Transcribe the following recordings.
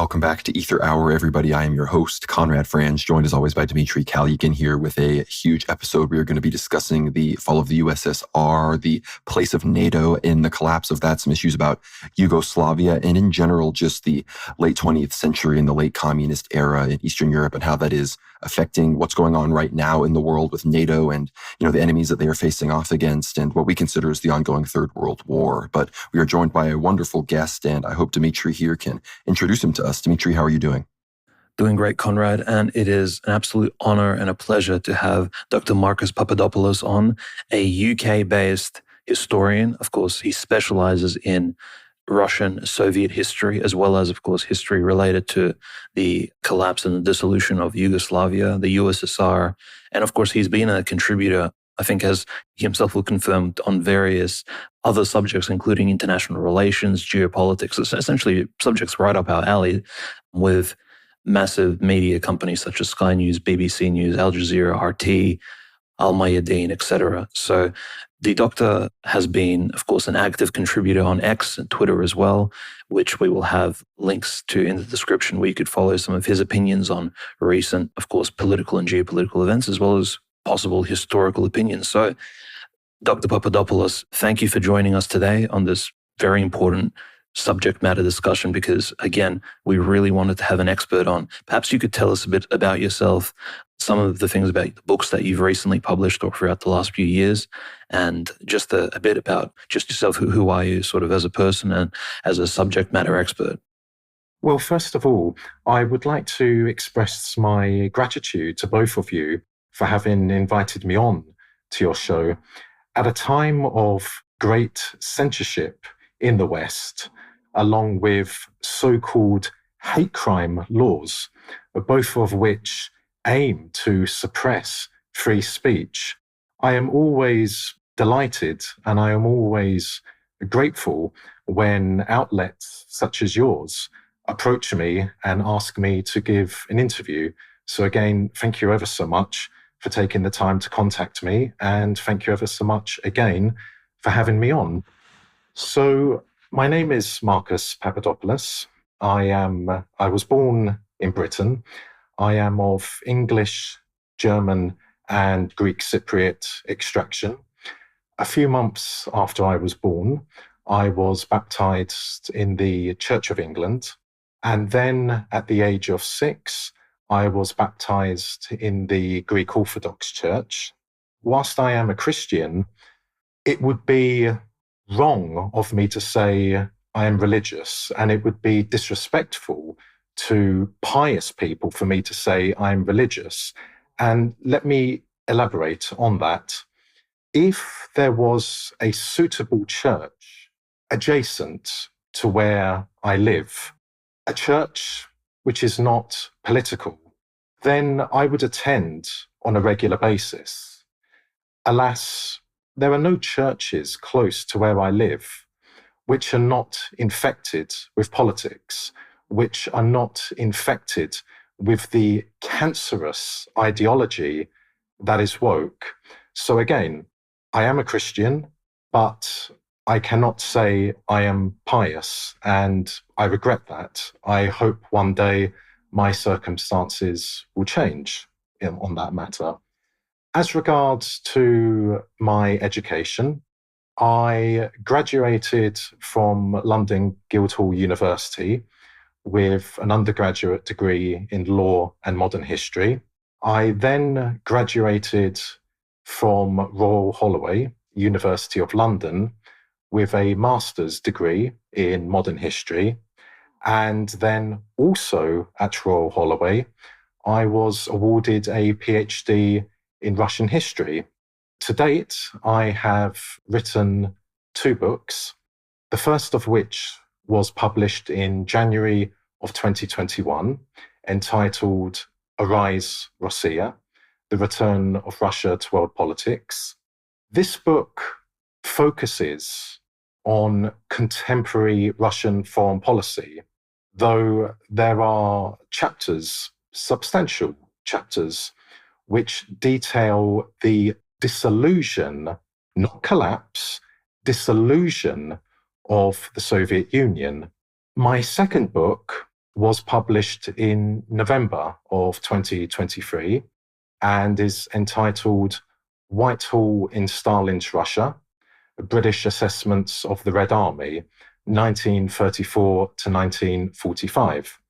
Welcome back to Ether Hour, everybody. I am your host, Conrad Franz, joined as always by Dmitry Kalygin here with a huge episode. We are going to be discussing the fall of the USSR, the place of NATO in the collapse of that, some issues about Yugoslavia, and in general, just the late 20th century and the late communist era in Eastern Europe and how that is affecting what's going on right now in the world with NATO and, the enemies that they are facing off against and what we consider as the ongoing Third World War. But we are joined by a wonderful guest, and I hope Dmitry here can introduce him to us. Dmitry, how are you doing? Doing great, Conrad, and it is an absolute honor and a pleasure to have Dr. Marcus Papadopoulos on, a UK-based historian. Of course, he specializes in Russian Soviet history, as well as, of course, history related to the collapse and the dissolution of Yugoslavia, the USSR. And of course, he's been a contributor, I think, as he himself will confirm, on various other subjects, including international relations, geopolitics, essentially subjects right up our alley, with massive media companies such as Sky News, BBC News, Al Jazeera, RT, Al Mayadeen, etc. So the doctor has been, of course, an active contributor on X and Twitter as well, which we will have links to in the description, where you could follow some of his opinions on recent, of course, political and geopolitical events, as well as possible historical opinions. So, Dr. Papadopoulos, thank you for joining us today on this very important subject matter discussion, because, again, we really wanted to have an expert on. Perhaps you could tell us a bit about yourself, some of the things about the books that you've recently published or throughout the last few years, and just a bit about just yourself. Who are you sort of as a person and as a subject matter expert? Well, first of all, I would like to express my gratitude to both of you for having invited me on to your show at a time of great censorship in the West, along with so-called hate crime laws, both of which aim to suppress free speech. I am always delighted and I am always grateful when outlets such as yours approach me and ask me to give an interview. So again, thank you ever so much for taking the time to contact me, and thank you ever so much again for having me on. So my name is Marcus Papadopoulos. I was born in Britain. I am of English, German, and Greek Cypriot extraction. A few months after I was born, I was baptized in the Church of England. And then at the age of 6, I was baptized in the Greek Orthodox Church. Whilst I am a Christian, it would be wrong of me to say I am religious, and it would be disrespectful to pious people for me to say I'm religious. And let me elaborate on that. If there was a suitable church adjacent to where I live, a church which is not political, then I would attend on a regular basis. Alas, there are no churches close to where I live which are not infected with politics, which are not infected with the cancerous ideology that is woke. So again, I am a Christian, but I cannot say I am pious, and I regret that. I hope one day my circumstances will change on that matter. As regards to my education, I graduated from London Guildhall University with an undergraduate degree in law and modern history. I then graduated from Royal Holloway, University of London, with a master's degree in modern history. And then also at Royal Holloway, I was awarded a PhD in Russian history. To date, I have written 2 books, the first of which was published in January of 2021, entitled Arise, Russia, The Return of Russia to World Politics. This book focuses on contemporary Russian foreign policy, though there are chapters, substantial chapters, which detail the dissolution, not collapse, dissolution of the Soviet Union. My second book was published in November of 2023 and is entitled Whitehall in Stalin's Russia, British Assessments of the Red Army, 1934 to 1945.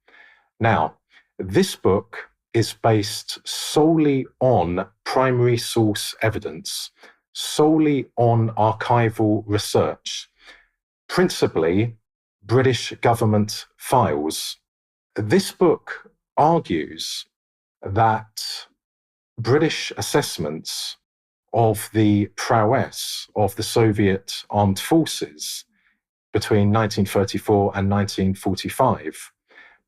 Now, this book is based solely on primary source evidence, solely on archival research, principally British government files. This book argues that British assessments of the prowess of the Soviet armed forces between 1934 and 1945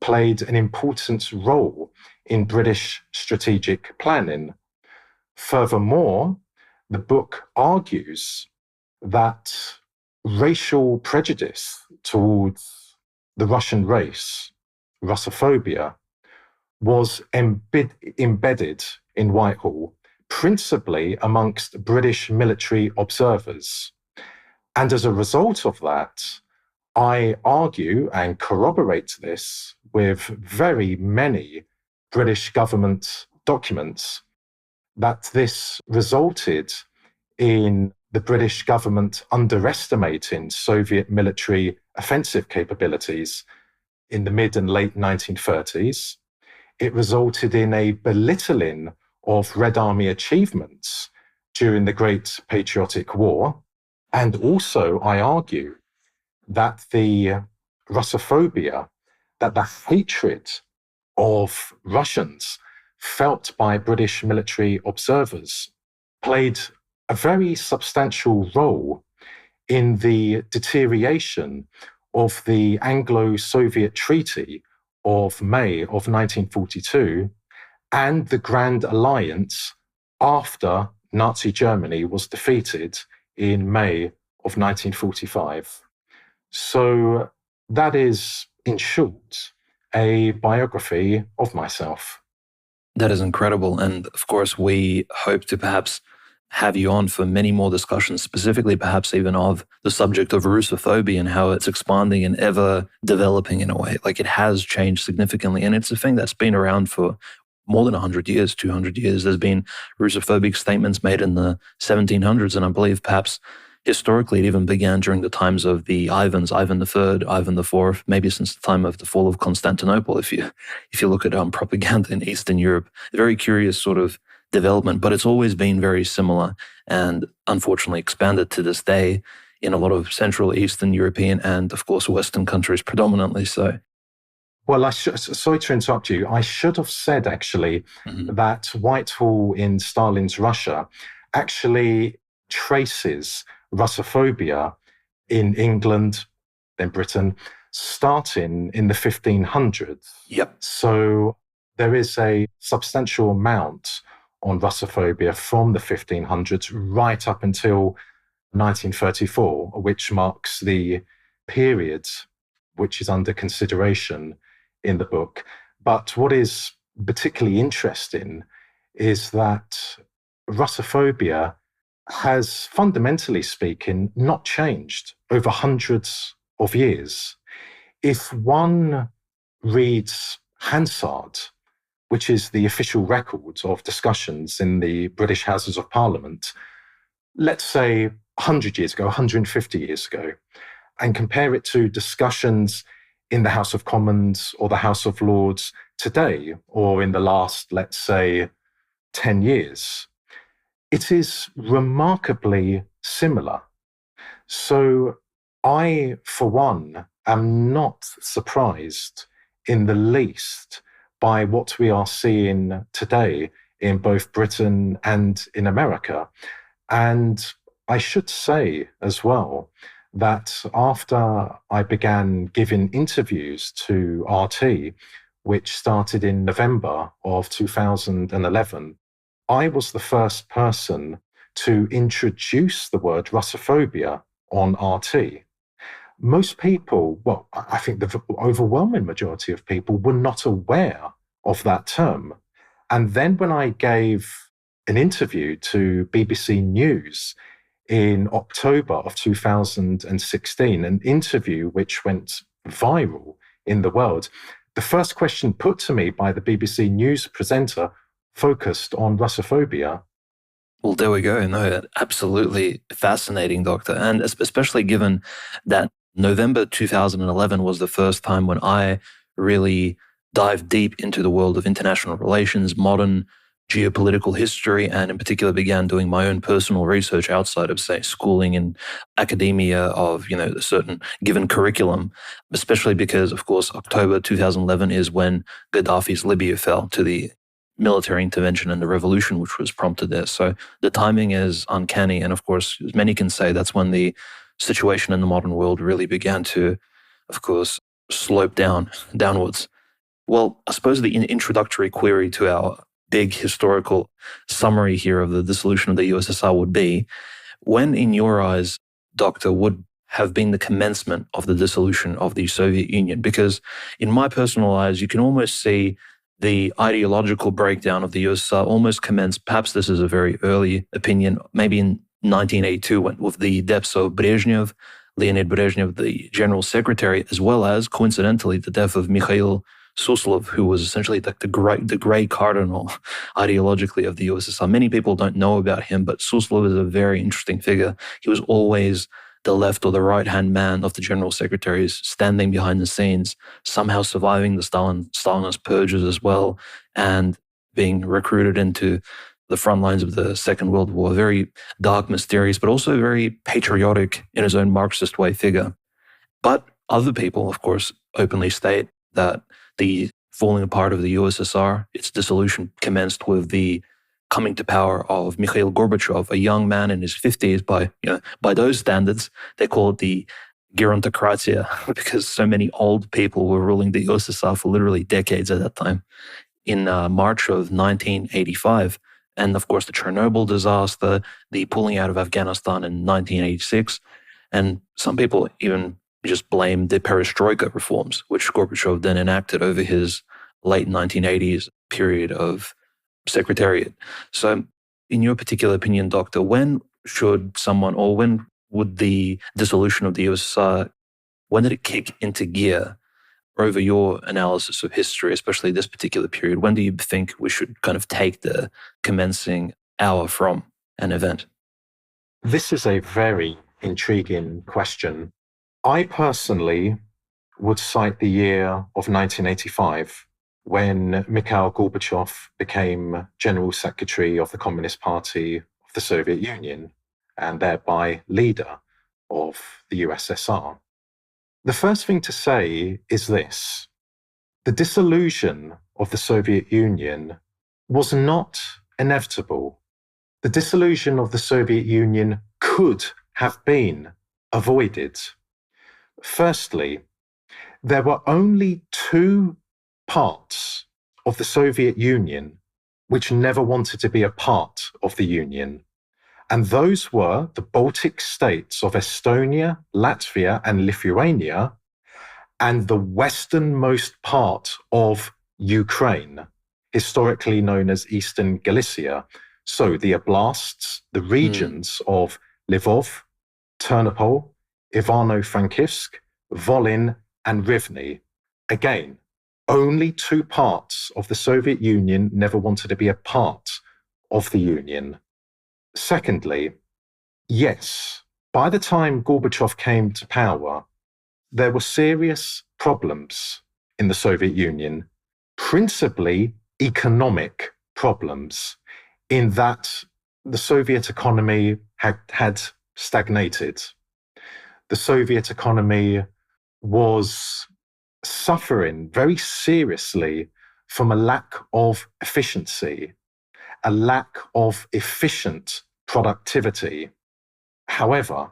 played an important role in British strategic planning. Furthermore, the book argues that racial prejudice towards the Russian race, Russophobia, was embedded in Whitehall, principally amongst British military observers. And as a result of that, I argue and corroborate this with very many British government documents that this resulted in the British government underestimating Soviet military offensive capabilities in the mid and late 1930s. It resulted in a belittling of Red Army achievements during the Great Patriotic War. And also, I argue that the Russophobia, that the hatred of Russians felt by British military observers, played a very substantial role in the deterioration of the Anglo-Soviet Treaty of May of 1942 and the Grand Alliance after Nazi Germany was defeated in May of 1945. So that is, in short, a biography of myself. That is incredible. And of course, we hope to perhaps have you on for many more discussions, specifically perhaps even of the subject of Russophobia and how it's expanding and ever developing in a way. Like, it has changed significantly. And it's a thing that's been around for more than 100 years, 200 years. There's been Russophobic statements made in the 1700s. And I believe perhaps historically it even began during the times of the Ivans, Ivan III, Ivan IV, maybe since the time of the fall of Constantinople. If you look at propaganda in Eastern Europe, a very curious sort of development, but it's always been very similar and unfortunately expanded to this day in a lot of Central, Eastern European and, of course, Western countries predominantly so. Well, sorry to interrupt you. I should have said, actually, that Whitehall in Stalin's Russia actually traces Russophobia in England, then Britain, starting in the 1500s. Yep. So there is a substantial amount on Russophobia from the 1500s right up until 1934, which marks the period which is under consideration in the book. But what is particularly interesting is that Russophobia has, fundamentally speaking, not changed over hundreds of years. If one reads Hansard, which is the official record of discussions in the British Houses of Parliament, let's say 100 years ago, 150 years ago, and compare it to discussions in the House of Commons or the House of Lords today, or in the last, let's say, 10 years, it is remarkably similar. So I, for one, am not surprised in the least by what we are seeing today in both Britain and in America. And I should say as well that after I began giving interviews to RT, which started in November of 2011, I was the first person to introduce the word Russophobia on RT. Most people, well, I think the overwhelming majority of people were not aware of that term. And then when I gave an interview to BBC News in October of 2016, an interview which went viral in the world, the first question put to me by the BBC News presenter focused on Russophobia. Well, there we go. No, absolutely fascinating, Doctor. And especially given that November 2011 was the first time when I really dived deep into the world of international relations, modern geopolitical history, and in particular began doing my own personal research outside of, say, schooling and academia of, a certain given curriculum, especially because, of course, October 2011 is when Gaddafi's Libya fell to the military intervention and the revolution which was prompted there. So the timing is uncanny. And of course, as many can say, that's when the situation in the modern world really began to, of course, slope downwards. Well, I suppose the introductory query to our big historical summary here of the dissolution of the USSR would be, when in your eyes, Doctor, would have been the commencement of the dissolution of the Soviet Union? Because in my personal eyes, you can almost see the ideological breakdown of the USSR almost commenced, perhaps this is a very early opinion, maybe in 1982 with the deaths of Brezhnev, Leonid Brezhnev, the general secretary, as well as, coincidentally, the death of Mikhail Suslov, who was essentially like the gray cardinal ideologically of the USSR. Many people don't know about him, but Suslov is a very interesting figure. He was always the left or the right-hand man of the general secretaries, standing behind the scenes, somehow surviving the Stalinist purges as well, and being recruited into the front lines of the Second World War. Very dark, mysterious, but also very patriotic in his own Marxist way figure. But other people, of course, openly state that the falling apart of the USSR, its dissolution, commenced with the coming to power of Mikhail Gorbachev, a young man in his 50s. By those standards, they call it the gerontocratia, because so many old people were ruling the USSR for literally decades at that time. In March of 1985, and of course the Chernobyl disaster, the pulling out of Afghanistan in 1986, and some people even just blame the perestroika reforms, which Gorbachev then enacted over his late 1980s period of secretariat. So in your particular opinion, Doctor, when should someone, or when would the dissolution of the USSR, when did it kick into gear over your analysis of history, especially this particular period? When do you think we should kind of take the commencing hour from an event? This is a very intriguing question. I personally would cite the year of 1985, when Mikhail Gorbachev became General Secretary of the Communist Party of the Soviet Union and thereby leader of the USSR. The first thing to say is this: the dissolution of the Soviet Union was not inevitable. The dissolution of the Soviet Union could have been avoided. Firstly, there were only two parts of the Soviet Union which never wanted to be a part of the Union. And those were the Baltic states of Estonia, Latvia, and Lithuania, and the westernmost part of Ukraine, historically known as Eastern Galicia. So the oblasts, the regions of Lvov, Ternopil, Ivano-Frankivsk, Volyn, and Rivne. Again, only two parts of the Soviet Union never wanted to be a part of the Union. Secondly, yes, by the time Gorbachev came to power, there were serious problems in the Soviet Union, principally economic problems, in that the Soviet economy had stagnated. The Soviet economy was suffering very seriously from a lack of efficiency, a lack of efficient productivity. However,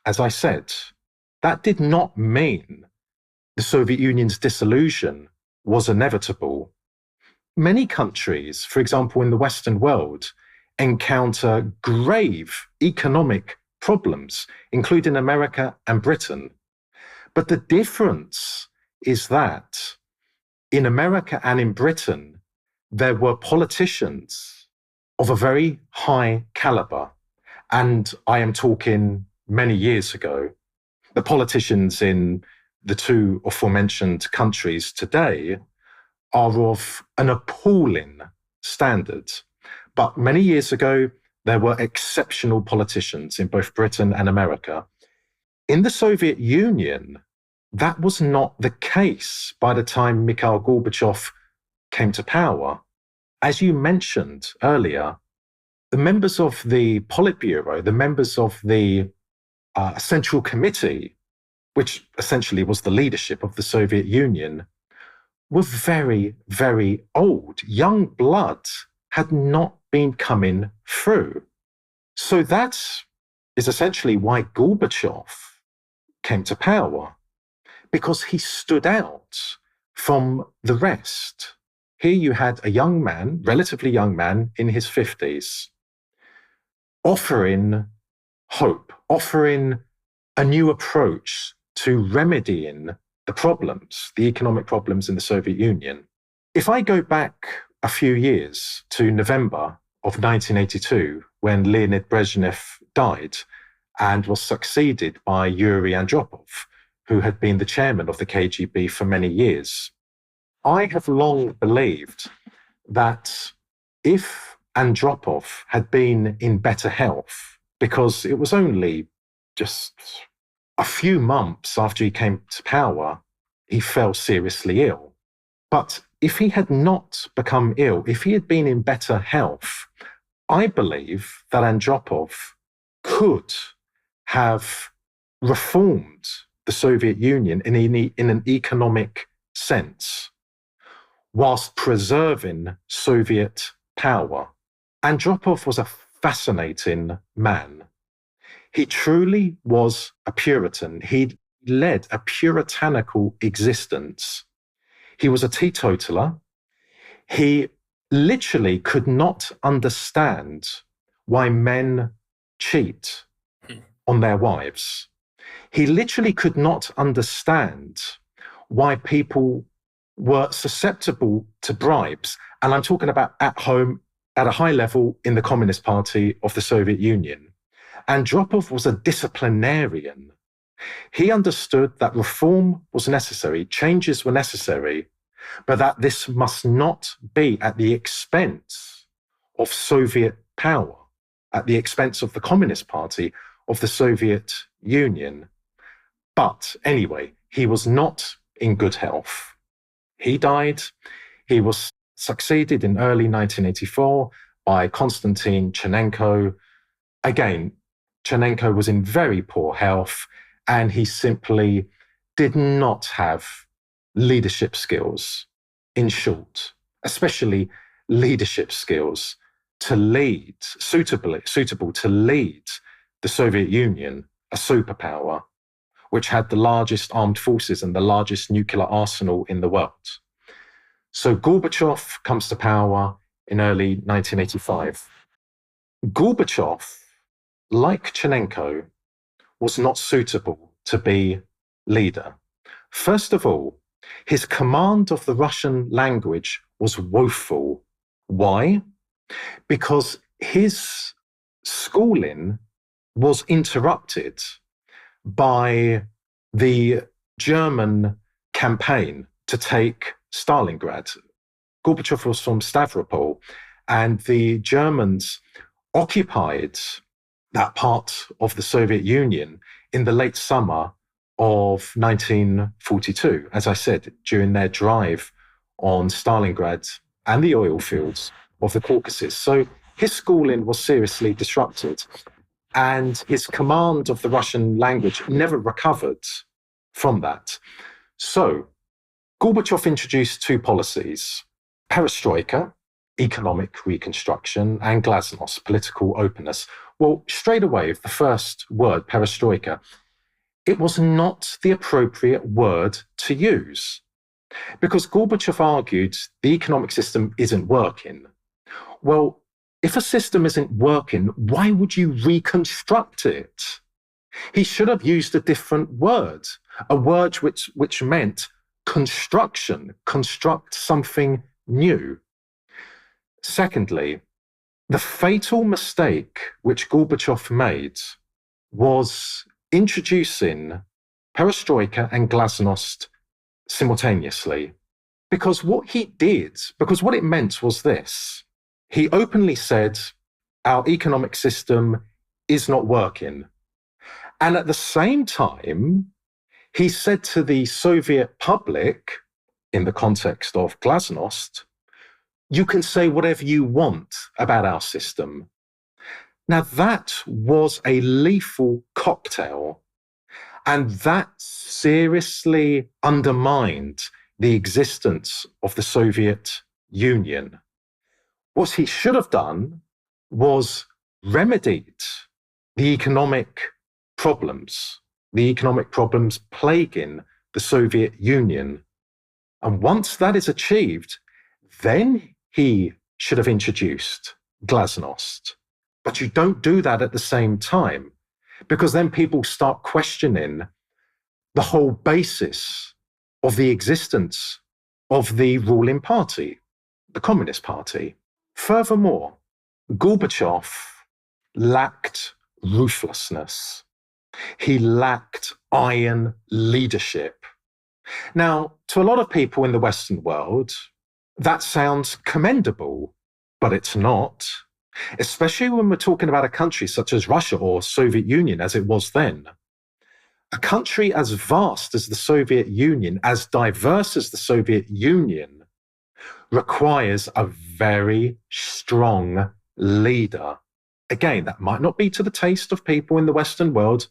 as I said, that did not mean the Soviet Union's dissolution was inevitable. Many countries, for example, in the Western world, encounter grave economic problems, including America and Britain. But the difference is that in America and in Britain, there were politicians of a very high caliber. And I am talking many years ago. The politicians in the two aforementioned countries today are of an appalling standard. But many years ago, there were exceptional politicians in both Britain and America. In the Soviet Union, that was not the case by the time Mikhail Gorbachev came to power. As you mentioned earlier, the members of the Politburo, the members of the Central Committee, which essentially was the leadership of the Soviet Union, were very, very old. Young blood had not been coming through. So that is essentially why Gorbachev came to power, because he stood out from the rest. Here you had a young man, relatively young man in his 50s, offering hope, offering a new approach to remedying the problems, the economic problems in the Soviet Union. If I go back a few years to November of 1982, when Leonid Brezhnev died and was succeeded by Yuri Andropov, who had been the chairman of the KGB for many years, I have long believed that if Andropov had been in better health, because it was only just a few months after he came to power, he fell seriously ill. But if he had not become ill, if he had been in better health, I believe that Andropov could have reformed the Soviet Union in an economic sense, whilst preserving Soviet power. Andropov was a fascinating man. He truly was a Puritan. He led a puritanical existence. He was a teetotaler. He literally could not understand why men cheat on their wives. He literally could not understand why people were susceptible to bribes. And I'm talking about at home, at a high level in the Communist Party of the Soviet Union. Andropov was a disciplinarian. He understood that reform was necessary, changes were necessary, but that this must not be at the expense of Soviet power, at the expense of the Communist Party of the Soviet Union. But anyway, he was not in good health. He died. He was succeeded in early 1984 by Konstantin Chernenko. Again, Chernenko was in very poor health, and he simply did not have leadership skills, in short, especially leadership skills to lead, suitable to lead the Soviet Union, a superpower, which had the largest armed forces and the largest nuclear arsenal in the world. So Gorbachev comes to power in early 1985. Gorbachev, like Chernenko, was not suitable to be leader. First of all, his command of the Russian language was woeful. Why? Because his schooling was interrupted by the German campaign to take Stalingrad. Gorbachev was from Stavropol, and the Germans occupied that part of the Soviet Union in the late summer of 1942, as I said, during their drive on Stalingrad and the oil fields of the Caucasus. So his schooling was seriously disrupted, and his command of the Russian language never recovered from that. So Gorbachev introduced two policies: perestroika, economic reconstruction, and glasnost, political openness. Well, straight away, the first word, perestroika, it was not the appropriate word to use, because Gorbachev argued the economic system isn't working. Well, if a system isn't working, why would you reconstruct it? He should have used a different word, a word which meant construction, construct something new. Secondly, the fatal mistake which Gorbachev made was introducing perestroika and glasnost simultaneously. Because what it meant was this. He openly said, our economic system is not working. And at the same time, he said to the Soviet public, in the context of glasnost, you can say whatever you want about our system. Now, that was a lethal cocktail, and that seriously undermined the existence of the Soviet Union. What he should have done was remedied the economic problems plaguing the Soviet Union. And once that is achieved, then he should have introduced glasnost. But you don't do that at the same time, because then people start questioning the whole basis of the existence of the ruling party, the Communist Party. Furthermore, Gorbachev lacked ruthlessness. He lacked iron leadership. Now, to a lot of people in the Western world, that sounds commendable, but it's not. Especially when we're talking about a country such as Russia or Soviet Union as it was then. A country as vast as the Soviet Union, as diverse as the Soviet Union, requires a very strong leader. Again, that might not be to the taste of people in the Western world,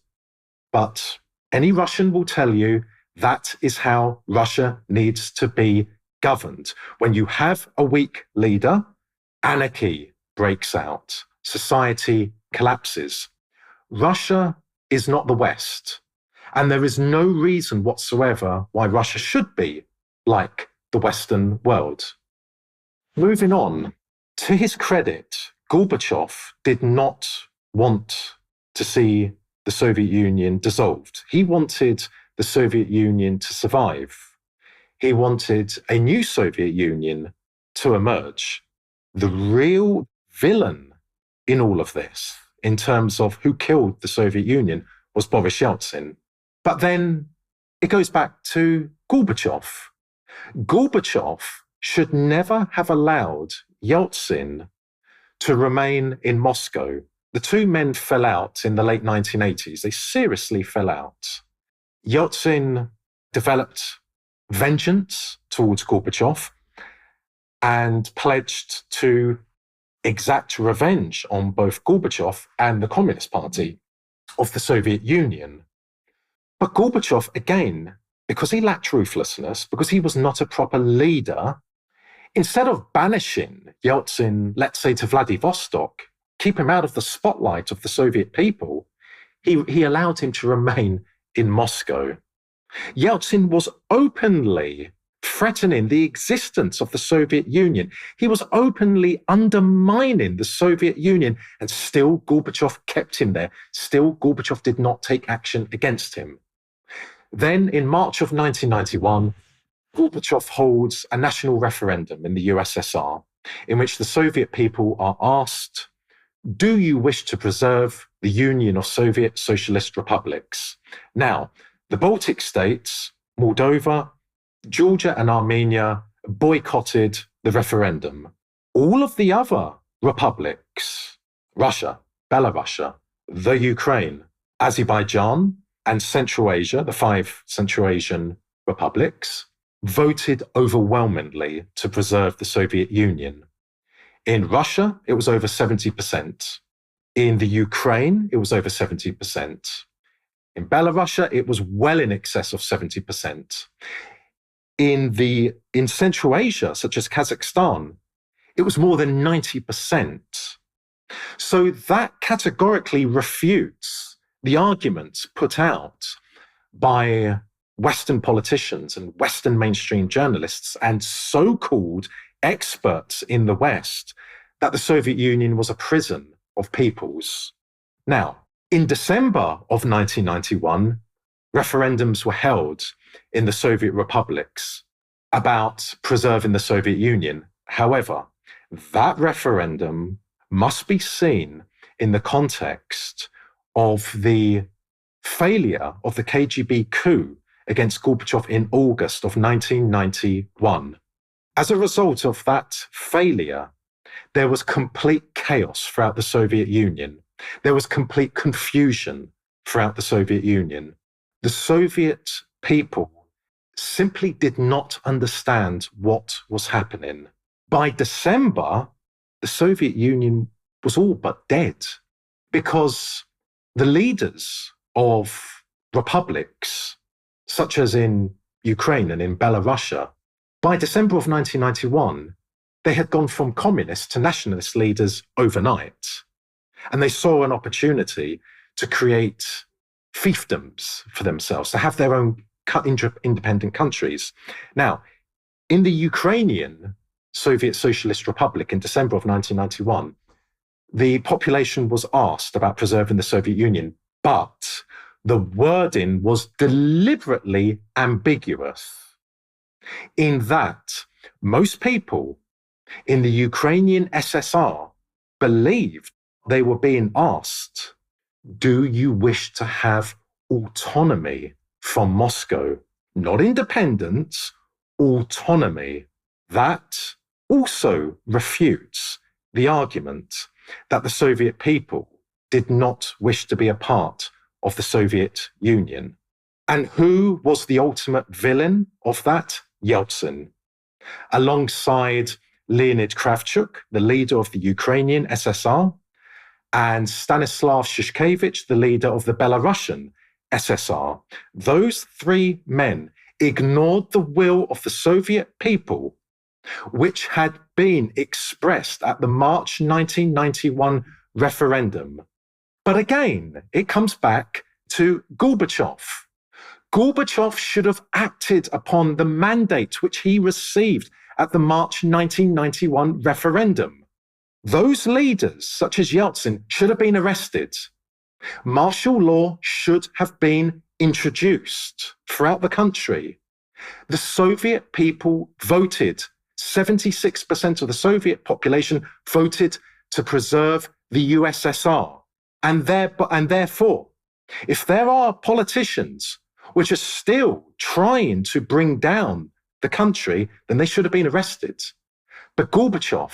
but any Russian will tell you that is how Russia needs to be governed. When you have a weak leader, anarchy breaks out, society collapses. Russia is not the West, and there is no reason whatsoever why Russia should be like the Western world. Moving on, to his credit, Gorbachev did not want to see the Soviet Union dissolved. He wanted the Soviet Union to survive. He wanted a new Soviet Union to emerge. The real villain in all of this, in terms of who killed the Soviet Union, was Boris Yeltsin. But then it goes back to Gorbachev. Gorbachev should never have allowed Yeltsin to remain in Moscow. The two men fell out in the late 1980s. They seriously fell out. Yeltsin developed vengeance towards Gorbachev and pledged to exact revenge on both Gorbachev and the Communist Party of the Soviet Union. But Gorbachev, again, because he lacked ruthlessness, because he was not a proper leader, instead of banishing Yeltsin, let's say, to Vladivostok, keep him out of the spotlight of the Soviet people, he allowed him to remain in Moscow. Yeltsin was openly threatening the existence of the Soviet Union. He was openly undermining the Soviet Union, and still Gorbachev kept him there. Still, Gorbachev did not take action against him. Then, in March of 1991, Gorbachev holds a national referendum in the USSR, in which the Soviet people are asked, do you wish to preserve the Union of Soviet Socialist Republics? Now, the Baltic states, Moldova, Georgia and Armenia boycotted the referendum. All of the other republics, Russia, Belarus, the Ukraine, Azerbaijan, and Central Asia, the 5 Central Asian republics, voted overwhelmingly to preserve the Soviet Union. In Russia, it was over 70%. In the Ukraine, it was over 70%. In Belarus, it was well in excess of 70%. In Central Asia, such as Kazakhstan, it was more than 90%. So that categorically refutes the arguments put out by Western politicians and Western mainstream journalists and so-called experts in the West that the Soviet Union was a prison of peoples. Now, in December of 1991, referendums were held in the Soviet republics about preserving the Soviet Union. However, that referendum must be seen in the context of the failure of the KGB coup against Gorbachev in August of 1991. As a result of that failure, there was complete chaos throughout the Soviet Union. There was complete confusion throughout the Soviet Union. The Soviet people simply did not understand what was happening. By December, the Soviet Union was all but dead because the leaders of republics, such as in Ukraine and in Belarus, by December of 1991, they had gone from communist to nationalist leaders overnight. And they saw an opportunity to create fiefdoms for themselves, to have their own independent countries. Now, in the Ukrainian Soviet Socialist Republic in December of 1991, the population was asked about preserving the Soviet Union, but the wording was deliberately ambiguous in that most people in the Ukrainian SSR believed they were being asked, do you wish to have autonomy from Moscow? Not independence, autonomy. That also refutes the argument that the Soviet people did not wish to be a part of the Soviet Union. And who was the ultimate villain of that? Yeltsin. Alongside Leonid Kravchuk, the leader of the Ukrainian SSR, and Stanislav Shushkevich, the leader of the Belarusian SSR, those three men ignored the will of the Soviet people, which had been expressed at the March 1991 referendum. But again, it comes back to Gorbachev. Gorbachev should have acted upon the mandate which he received at the March 1991 referendum. Those leaders, such as Yeltsin, should have been arrested. Martial law should have been introduced throughout the country. The Soviet people voted. 76% of the Soviet population voted to preserve the USSR. And therefore, if there are politicians which are still trying to bring down the country, then they should have been arrested. But Gorbachev,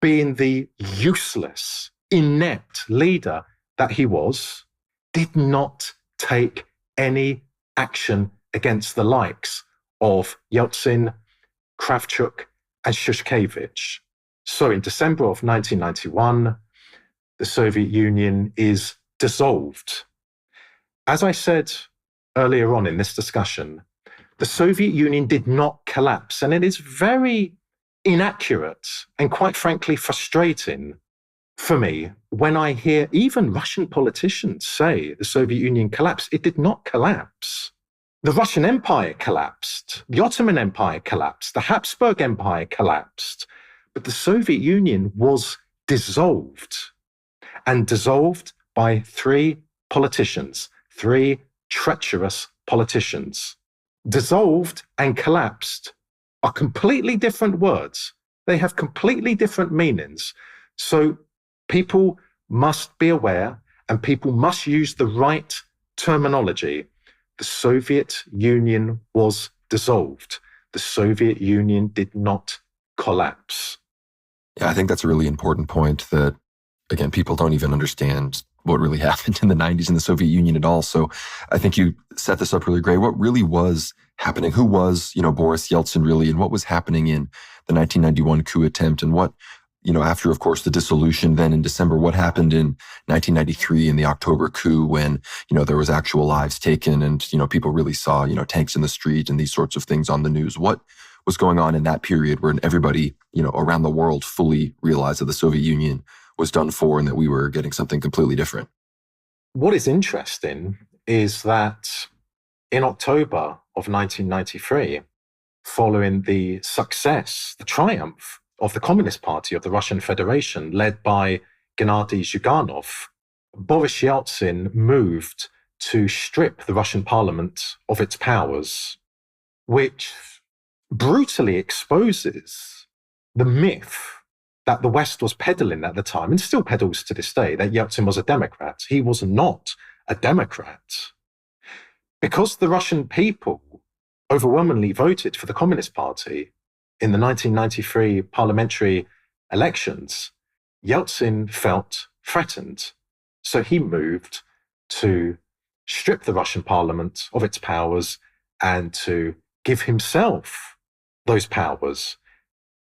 being the useless, inept leader that he was, did not take any action against the likes of Yeltsin, Kravchuk, and Shushkevich. So in December of 1991, the Soviet Union is dissolved. As I said earlier on in this discussion, the Soviet Union did not collapse, and it is very inaccurate and quite frankly frustrating for me when I hear even Russian politicians say the Soviet Union collapsed. It did not collapse. The Russian Empire collapsed, the Ottoman Empire collapsed, the Habsburg Empire collapsed, but the Soviet Union was dissolved, and dissolved by three politicians, three treacherous politicians. Dissolved and collapsed are completely different words. They have completely different meanings. So people must be aware and people must use the right terminology. The Soviet Union was dissolved. The Soviet Union did not collapse. Yeah, I think that's a really important point that, again, people don't even understand what really happened in the 90s in the Soviet Union at all. So I think you set this up really great. What really was happening? Who was, Boris Yeltsin really, and what was happening in the 1991 coup attempt, and what, after, of course, the dissolution then in December, what happened in 1993 in the October coup when, there was actual lives taken and, people really saw, tanks in the street and these sorts of things on the news. What was going on in that period where everybody, around the world fully realized that the Soviet Union was done for and that we were getting something completely different? What is interesting is that in October of 1993, following the success, the triumph of the Communist Party of the Russian Federation, led by Gennady Zyuganov, Boris Yeltsin moved to strip the Russian parliament of its powers, which brutally exposes the myth that the West was peddling at the time, and still peddles to this day, that Yeltsin was a Democrat. He was not a Democrat. Because the Russian people overwhelmingly voted for the Communist Party in the 1993 parliamentary elections, Yeltsin felt threatened. So he moved to strip the Russian parliament of its powers and to give himself those powers.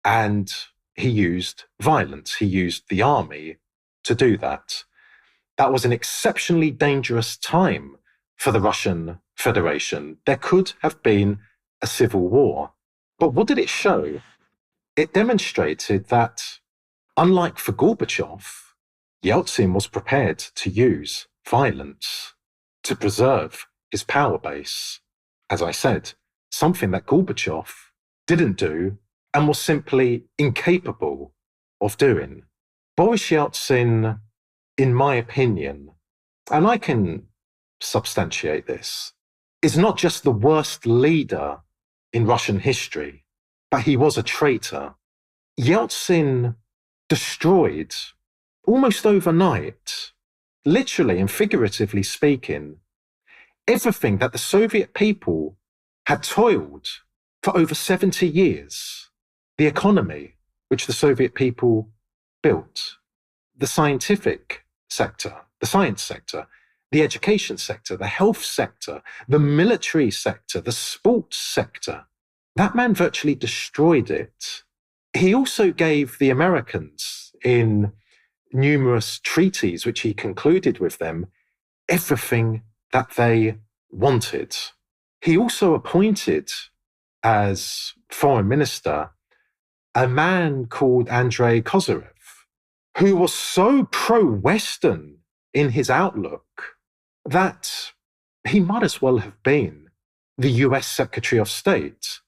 And he used violence. He used the army to do that. That was an exceptionally dangerous time for the Russian Federation. There could have been a civil war. But what did it show? It demonstrated that, unlike for Gorbachev, Yeltsin was prepared to use violence to preserve his power base. As I said, something that Gorbachev didn't do and was simply incapable of doing. Boris Yeltsin, in my opinion, and I can substantiate this, is not just the worst leader in Russian history, but he was a traitor. Yeltsin destroyed, almost overnight, literally and figuratively speaking, everything that the Soviet people had toiled for over 70 years. The economy, which the Soviet people built, the scientific sector, the science sector, the education sector, the health sector, the military sector, the sports sector. That man virtually destroyed it. He also gave the Americans, in numerous treaties which he concluded with them, everything that they wanted. He also appointed as foreign minister a man called Andrei Kozyrev, who was so pro-Western in his outlook that he might as well have been the US Secretary of State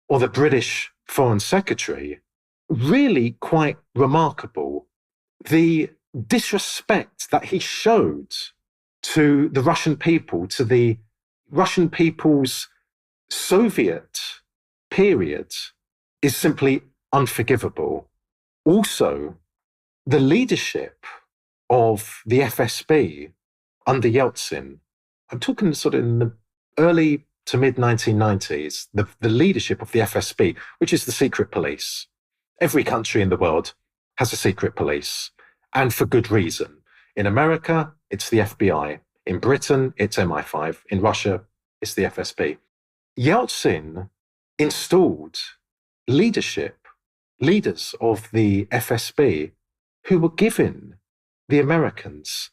or the British Foreign Secretary. Really quite remarkable. The disrespect that he showed to the Russian people, to the Russian people's Soviet period, is simply unforgivable. Also, the leadership of the FSB under Yeltsin, I'm talking sort of in the early to mid-1990s, the leadership of the FSB, which is the secret police. Every country in the world has a secret police, and for good reason. In America, it's the FBI. In Britain, it's MI5. In Russia, it's the FSB. Yeltsin installed leaders of the FSB who were giving the Americans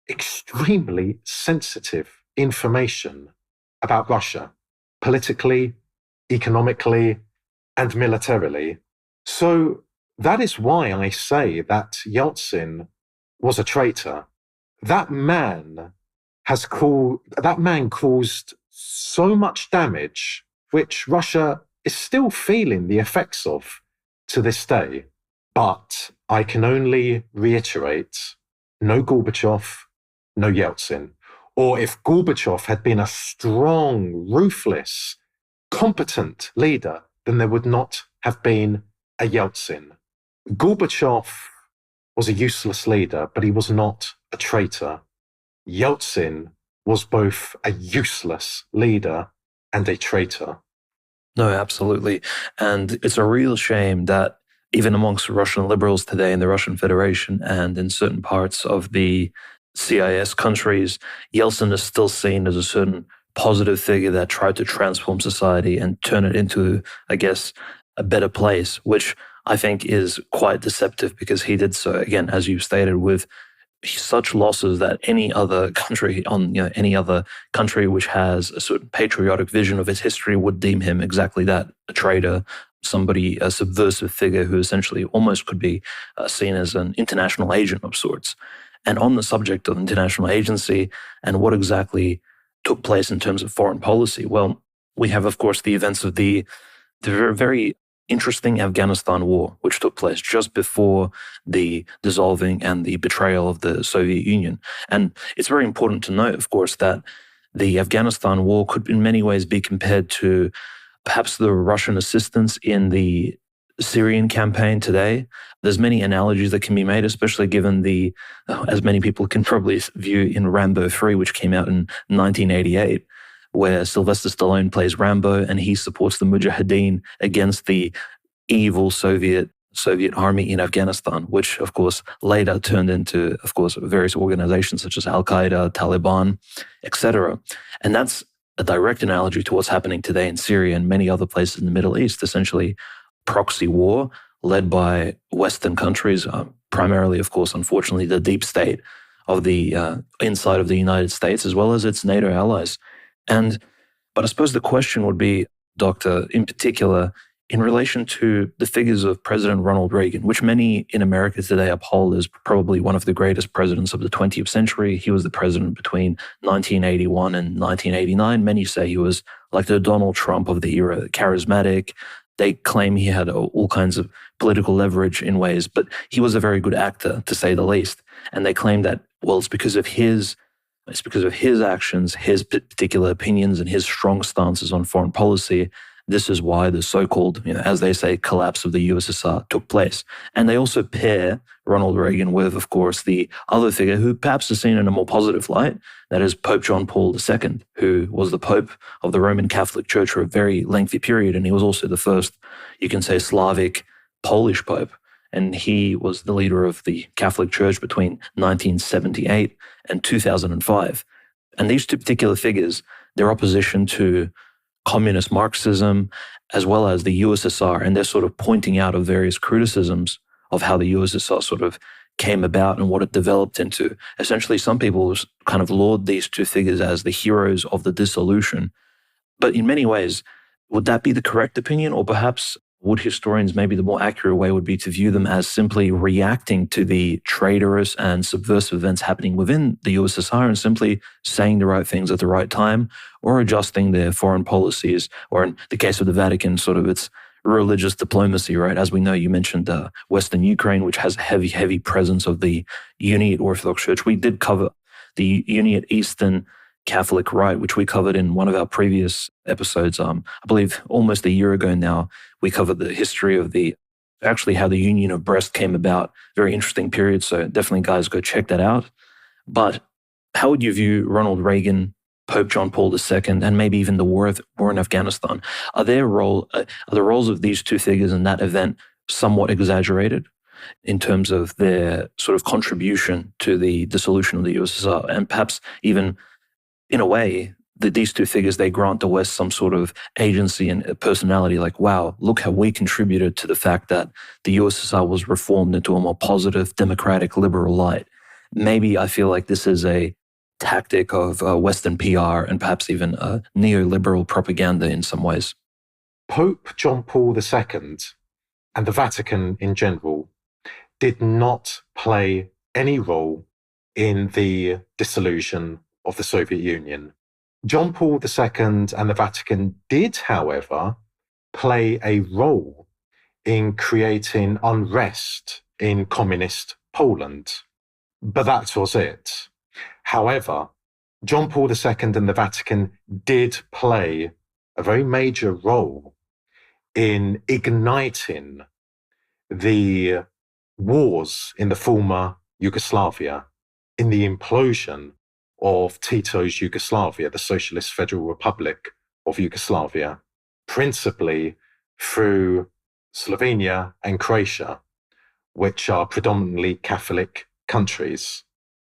extremely sensitive information about Russia, politically, economically, and militarily. So that is why I say that Yeltsin was a traitor. That man caused so much damage, which Russia is still feeling the effects of to this day. But I can only reiterate, no Gorbachev, no Yeltsin. Or if Gorbachev had been a strong, ruthless, competent leader, then there would not have been a Yeltsin. Gorbachev was a useless leader, but he was not a traitor. Yeltsin was both a useless leader and a traitor. No, absolutely. And it's a real shame that even amongst Russian liberals today in the Russian Federation and in certain parts of the CIS countries, Yeltsin is still seen as a certain positive figure that tried to transform society and turn it into, I guess, a better place, which I think is quite deceptive because he did so, again, as you stated, with such losses that any other country any other country which has a certain patriotic vision of its history would deem him exactly that, a traitor, somebody, a subversive figure who essentially almost could be seen as an international agent of sorts. And on the subject of international agency and what exactly took place in terms of foreign policy, well, we have, of course, the events of the very interesting Afghanistan war, which took place just before the dissolving and the betrayal of the Soviet Union. And it's very important to note, of course, that the Afghanistan war could in many ways be compared to perhaps the Russian assistance in the Syrian campaign today. There's many analogies that can be made, especially given the, as many people can probably view in Rambo 3, which came out in 1988, where Sylvester Stallone plays Rambo and he supports the Mujahideen against the evil Soviet army in Afghanistan, which of course later turned into, of course, various organizations such as Al-Qaeda, Taliban, etc. And that's a direct analogy to what's happening today in Syria and many other places in the Middle East, essentially proxy war led by Western countries, primarily, of course, unfortunately, the deep state of the inside of the United States, as well as its NATO allies. But I suppose the question would be, Doctor, in particular, in relation to the figures of President Ronald Reagan, which many in America today uphold as probably one of the greatest presidents of the 20th century. He was the president between 1981 and 1989. Many say he was like the Donald Trump of the era, charismatic. They claim he had all kinds of political leverage in ways, but he was a very good actor, to say the least. And they claim that, well, it's because of his actions, his particular opinions, and his strong stances on foreign policy. This is why the so-called, as they say, collapse of the USSR took place. And they also pair Ronald Reagan with, of course, the other figure who perhaps is seen in a more positive light, that is Pope John Paul II, who was the Pope of the Roman Catholic Church for a very lengthy period. And he was also the first, you can say, Slavic Polish Pope. And he was the leader of the Catholic Church between 1978 and 2005. And these two particular figures, their opposition to communist Marxism, as well as the USSR, and they're sort of pointing out of various criticisms of how the USSR sort of came about and what it developed into. Essentially, some people kind of laud these two figures as the heroes of the dissolution. But in many ways, would that be the correct opinion? Or perhaps would historians, maybe the more accurate way would be to view them as simply reacting to the traitorous and subversive events happening within the USSR and simply saying the right things at the right time, or adjusting their foreign policies, or in the case of the Vatican, sort of its religious diplomacy, right? As we know, you mentioned Western Ukraine, which has a heavy, heavy presence of the Uniate Orthodox Church. We did cover the Uniate Eastern Catholic Rite, which we covered in one of our previous episodes. I believe almost a year ago now, we covered the history of how the Union of Brest came about. Very interesting period. So definitely, guys, go check that out. But how would you view Ronald Reagan, Pope John Paul II, and maybe even the war in Afghanistan? Are the roles of these two figures in that event somewhat exaggerated in terms of their sort of contribution to the dissolution of the USSR, and perhaps even in a way, these two figures, they grant the West some sort of agency and personality, like, wow, look how we contributed to the fact that the USSR was reformed into a more positive, democratic, liberal light. Maybe I feel like this is a tactic of Western PR and perhaps even neoliberal propaganda in some ways. Pope John Paul II and the Vatican in general did not play any role in the dissolution of the Soviet Union. John Paul II and the Vatican did, however, play a role in creating unrest in communist Poland. But that was it. However, John Paul II and the Vatican did play a very major role in igniting the wars in the former Yugoslavia, in the implosion of Tito's Yugoslavia, the Socialist Federal Republic of Yugoslavia, principally through Slovenia and Croatia, which are predominantly Catholic countries.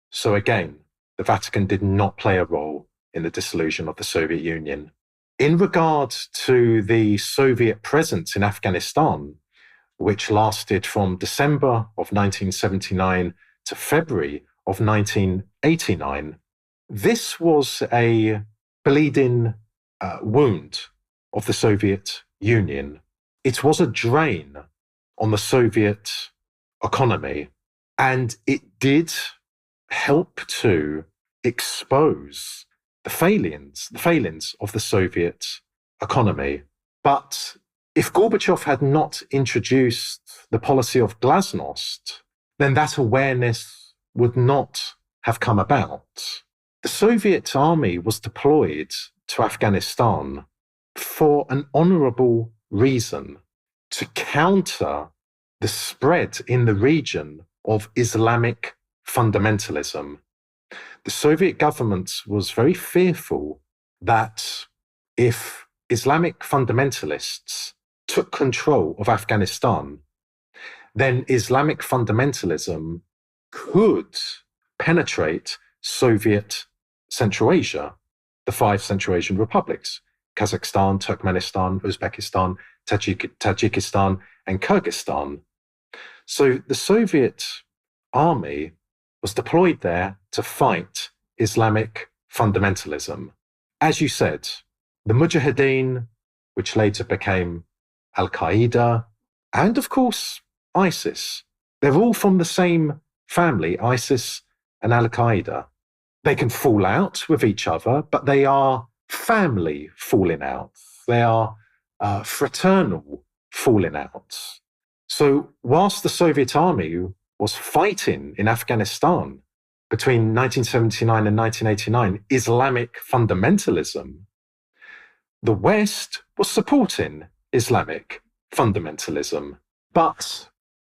So again, the Vatican did not play a role in the dissolution of the Soviet Union. In regard to the Soviet presence in Afghanistan, which lasted from December of 1979 to February of 1989, this was a bleeding wound of the Soviet Union. It was a drain on the Soviet economy, and it did help to expose the failings of the Soviet economy. But if Gorbachev had not introduced the policy of glasnost, then that awareness would not have come about. The Soviet army was deployed to Afghanistan for an honorable reason, to counter the spread in the region of Islamic fundamentalism. The Soviet government was very fearful that if Islamic fundamentalists took control of Afghanistan, then Islamic fundamentalism could penetrate Soviet Central Asia, the 5 Central Asian republics, Kazakhstan, Turkmenistan, Uzbekistan, Tajikistan, and Kyrgyzstan. So the Soviet army was deployed there to fight Islamic fundamentalism. As you said, the Mujahideen, which later became Al-Qaeda, and of course, ISIS. They're all from the same family, ISIS and Al-Qaeda. They can fall out with each other, but they are family falling out. They are fraternal falling out. So whilst the Soviet army was fighting in Afghanistan between 1979 and 1989, Islamic fundamentalism, the West was supporting Islamic fundamentalism. But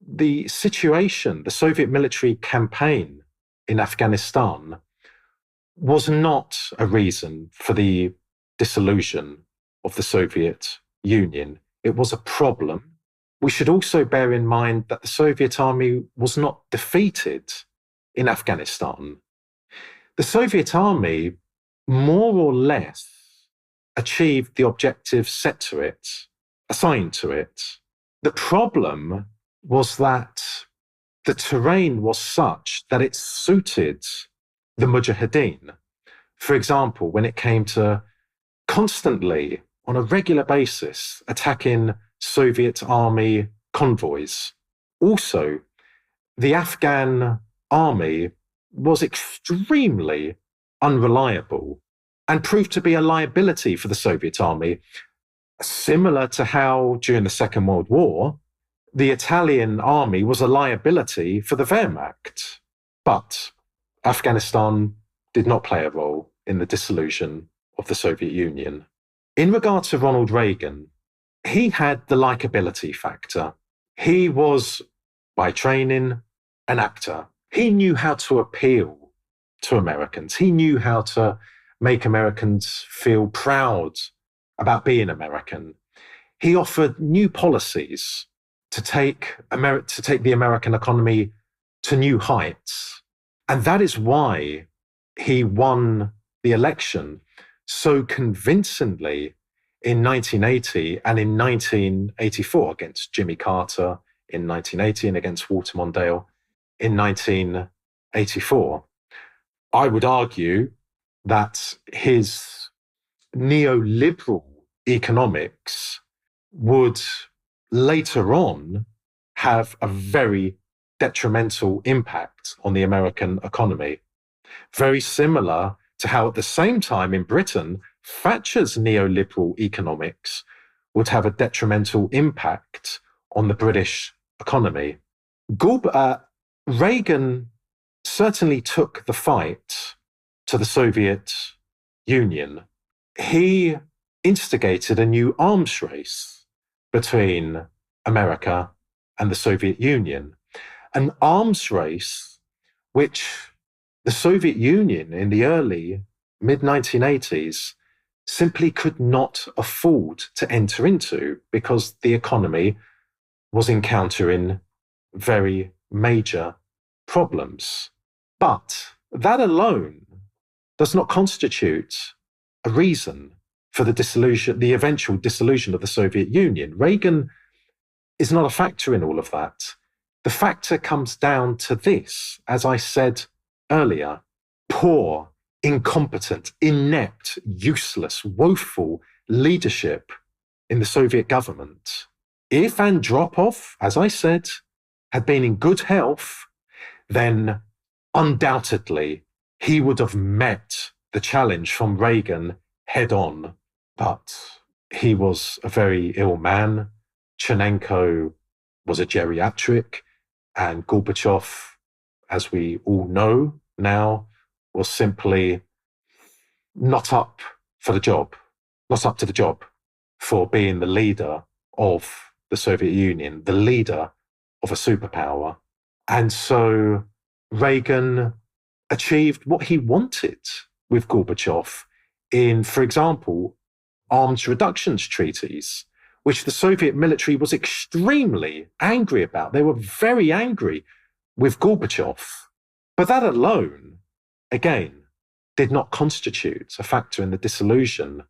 the situation, the Soviet military campaign in Afghanistan was not a reason for the dissolution of the Soviet Union. It was a problem. We should also bear in mind that the Soviet army was not defeated in Afghanistan. The Soviet army more or less achieved the objectives set to it, assigned to it. The problem was that the terrain was such that it suited the Mujahideen. For example, when it came to constantly, on a regular basis, attacking Soviet army convoys. Also, the Afghan army was extremely unreliable and proved to be a liability for the Soviet army, similar to how during the Second World War, the Italian army was a liability for the Wehrmacht. But Afghanistan did not play a role in the dissolution of the Soviet Union. In regard to Ronald Reagan, he had the likability factor. He was, by training, an actor. He knew how to appeal to Americans. He knew how to make Americans feel proud about being American. He offered new policies to take the American economy to new heights. And that is why he won the election so convincingly in 1980 and in 1984 against Jimmy Carter in 1980 and against Walter Mondale in 1984. I would argue that his neoliberal economics would later on have a very detrimental impact on the American economy. Very similar to how at the same time in Britain, Thatcher's neoliberal economics would have a detrimental impact on the British economy. Reagan certainly took the fight to the Soviet Union. He instigated a new arms race between America and the Soviet Union, an arms race which the Soviet Union in the early mid-1980s simply could not afford to enter into because the economy was encountering very major problems. But that alone does not constitute a reason for the eventual dissolution of the Soviet Union. Reagan is not a factor in all of that. The factor comes down to this, as I said earlier: poor, incompetent, inept, useless, woeful leadership in the Soviet government. If Andropov, as I said, had been in good health, then undoubtedly he would have met the challenge from Reagan head on. But he was a very ill man. Chernenko was a geriatric, and Gorbachev, as we all know now, was simply not up to the job for being the leader of the Soviet Union, the leader of a superpower. And so Reagan achieved what he wanted with Gorbachev in, for example, arms reductions treaties, which the Soviet military was extremely angry about. They were very angry with Gorbachev. But that alone, again, did not constitute a factor in the dissolution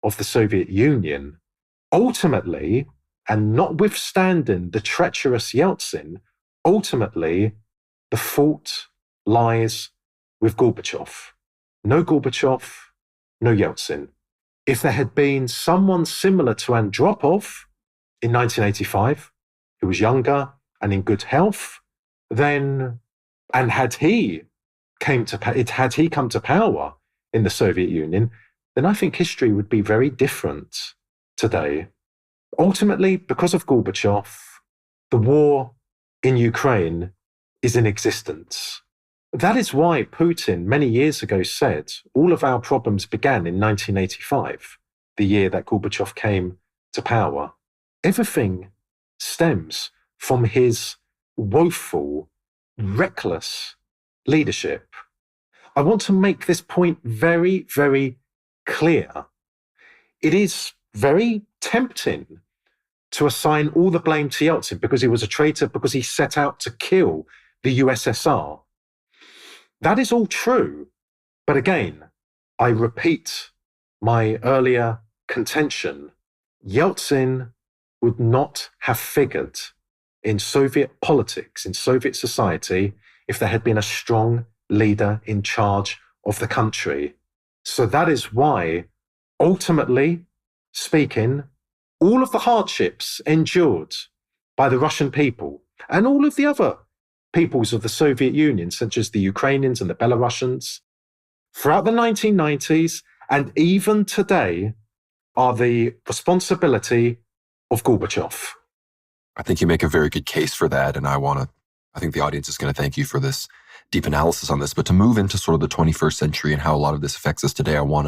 of the Soviet Union. Ultimately, and notwithstanding the treacherous Yeltsin, ultimately, the fault lies with Gorbachev. No Gorbachev, no Yeltsin. If there had been someone similar to Andropov in 1985, who was younger and in good health, then, and had he come to power in the Soviet Union, then I think history would be very different today. Ultimately, because of Gorbachev, the war in Ukraine is in existence. That is why Putin many years ago said all of our problems began in 1985, the year that Gorbachev came to power. Everything stems from his woeful, reckless leadership. I want to make this point very, very clear. It is very tempting to assign all the blame to Yeltsin because he was a traitor, because he set out to kill the USSR. That is all true. But again, I repeat my earlier contention. Yeltsin would not have figured in Soviet politics, in Soviet society, if there had been a strong leader in charge of the country. So that is why, ultimately speaking, all of the hardships endured by the Russian people and all of the other peoples of the Soviet Union, such as the Ukrainians and the Belarusians, throughout the 1990s and even today, are the responsibility of Gorbachev. I think you make a very good case for that, and I think the audience is going to thank you for this deep analysis on this. But to move into sort of the 21st century and how a lot of this affects us today, I want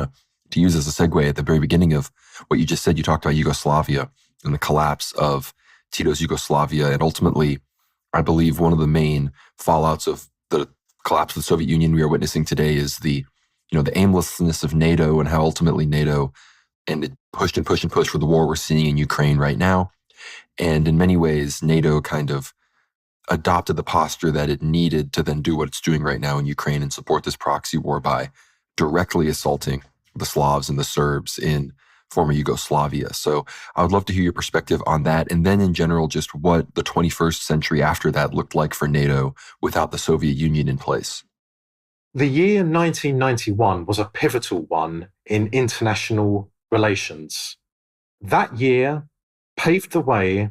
to use as a segue at the very beginning of what you just said. You talked about Yugoslavia and the collapse of Tito's Yugoslavia, and ultimately, I believe one of the main fallouts of the collapse of the Soviet Union we are witnessing today is the aimlessness of NATO, and how ultimately NATO and pushed and pushed and pushed for the war we're seeing in Ukraine right now. And in many ways, NATO kind of adopted the posture that it needed to then do what it's doing right now in Ukraine and support this proxy war by directly assaulting the Slavs and the Serbs in former Yugoslavia. So I would love to hear your perspective on that. And then in general, just what the 21st century after that looked like for NATO without the Soviet Union in place. The year 1991 was a pivotal one in international relations. That year paved the way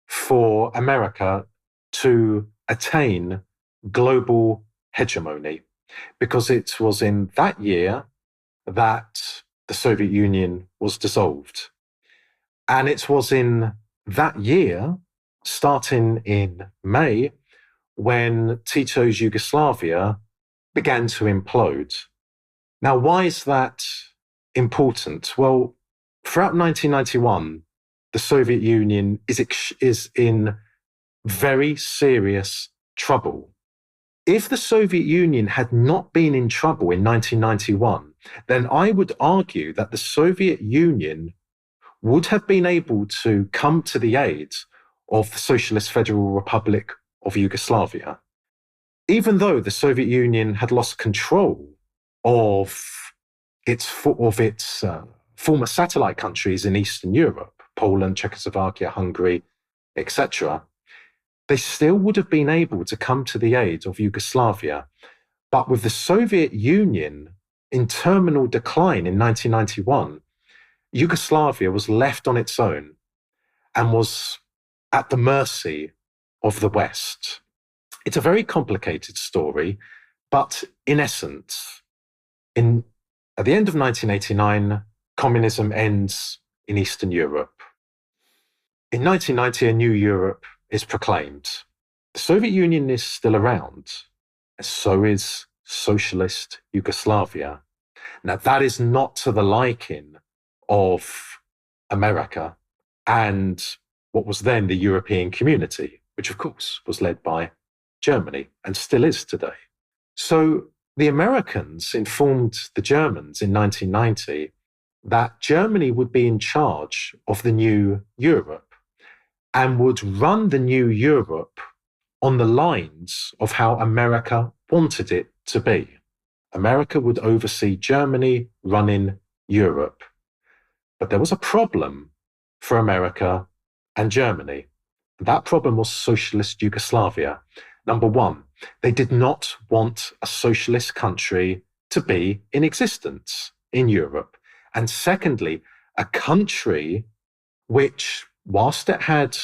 for America to attain global hegemony, because it was in that year that the Soviet Union was dissolved. And it was in that year, starting in May, when Tito's Yugoslavia began to implode. Now, why is that important? Well, throughout 1991, the Soviet Union is in very serious trouble. If the Soviet Union had not been in trouble in 1991, then I would argue that the Soviet Union would have been able to come to the aid of the Socialist Federal Republic of Yugoslavia. Even though the Soviet Union had lost control of its former satellite countries in Eastern Europe, Poland, Czechoslovakia, Hungary, etc., they still would have been able to come to the aid of Yugoslavia. But with the Soviet Union in terminal decline in 1991, Yugoslavia was left on its own and was at the mercy of the West. It's a very complicated story, but in essence, at the end of 1989, communism ends in Eastern Europe. In 1990, a new Europe is proclaimed. The Soviet Union is still around, and so is socialist Yugoslavia. Now, that is not to the liking of America. And what was then the European Community, which of course was led by Germany and still is today. So the Americans informed the Germans in 1990 that Germany would be in charge of the new Europe and would run the new Europe on the lines of how America wanted it to be. America would oversee Germany running Europe. But there was a problem for America and Germany. That problem was socialist Yugoslavia. Number one, they did not want a socialist country to be in existence in Europe. And secondly, a country which, whilst it had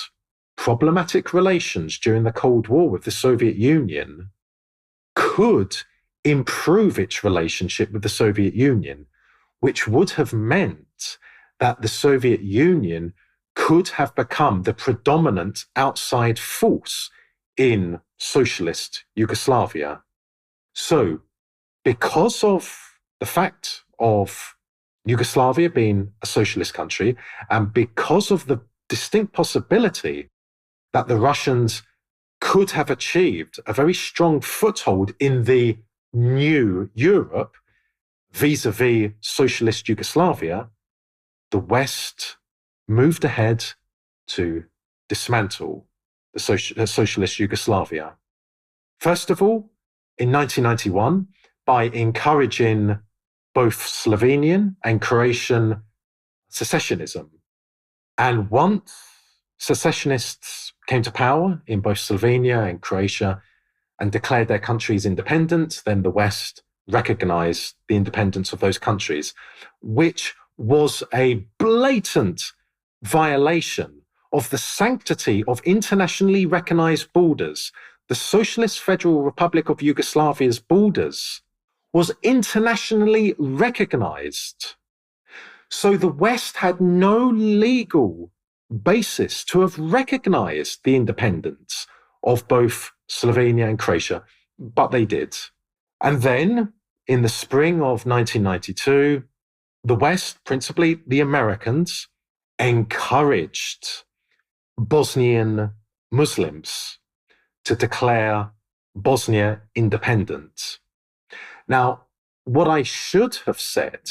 problematic relations during the Cold War with the Soviet Union, could improve its relationship with the Soviet Union, which would have meant that the Soviet Union could have become the predominant outside force in socialist Yugoslavia. So, because of the fact of Yugoslavia being a socialist country, and because of the distinct possibility that the Russians could have achieved a very strong foothold in the new Europe vis-a-vis socialist Yugoslavia, the West moved ahead to dismantle the socialist Yugoslavia. First of all, in 1991, by encouraging both Slovenian and Croatian secessionism. And once secessionists came to power in both Slovenia and Croatia and declared their countries independent, then the West recognized the independence of those countries, which was a blatant violation of the sanctity of internationally recognized borders. The Socialist Federal Republic of Yugoslavia's borders was internationally recognized. So the West had no legal basis to have recognized the independence of both Slovenia and Croatia, but they did. And then in the spring of 1992, the West, principally the Americans, encouraged Bosnian Muslims to declare Bosnia independent. Now, what I should have said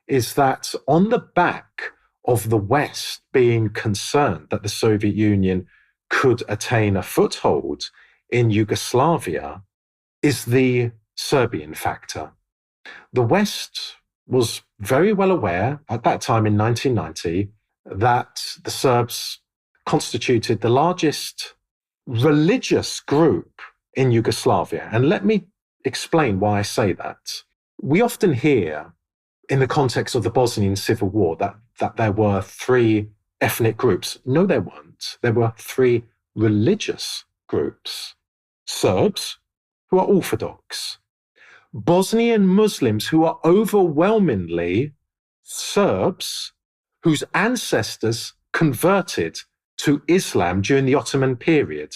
is that on the back of the West being concerned that the Soviet Union could attain a foothold in Yugoslavia is the Serbian factor. The West was very well aware at that time in 1990 that the Serbs constituted the largest religious group in Yugoslavia. And let me explain why I say that. We often hear in the context of the Bosnian Civil War that there were three ethnic groups. No, there weren't. There were three religious groups. Serbs, who are Orthodox. Bosnian Muslims, who are overwhelmingly Serbs, whose ancestors converted to Islam during the Ottoman period,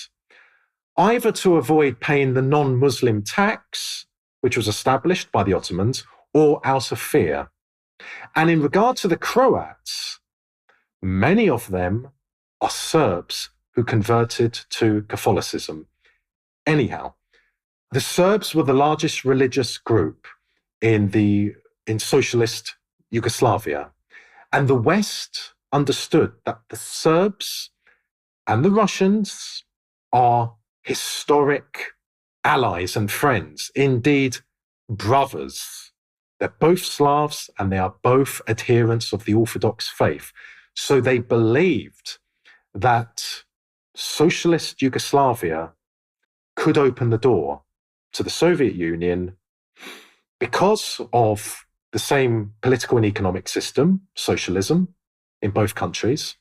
either to avoid paying the non-Muslim tax, which was established by the Ottomans, or out of fear. And in regard to the Croats, many of them are Serbs who converted to Catholicism. Anyhow, the Serbs were the largest religious group in socialist Yugoslavia. And the West understood that the Serbs and the Russians are historic allies and friends, indeed brothers. They're both Slavs and they are both adherents of the Orthodox faith. So they believed that socialist Yugoslavia could open the door to the Soviet Union because of the same political and economic system, socialism, in both countries,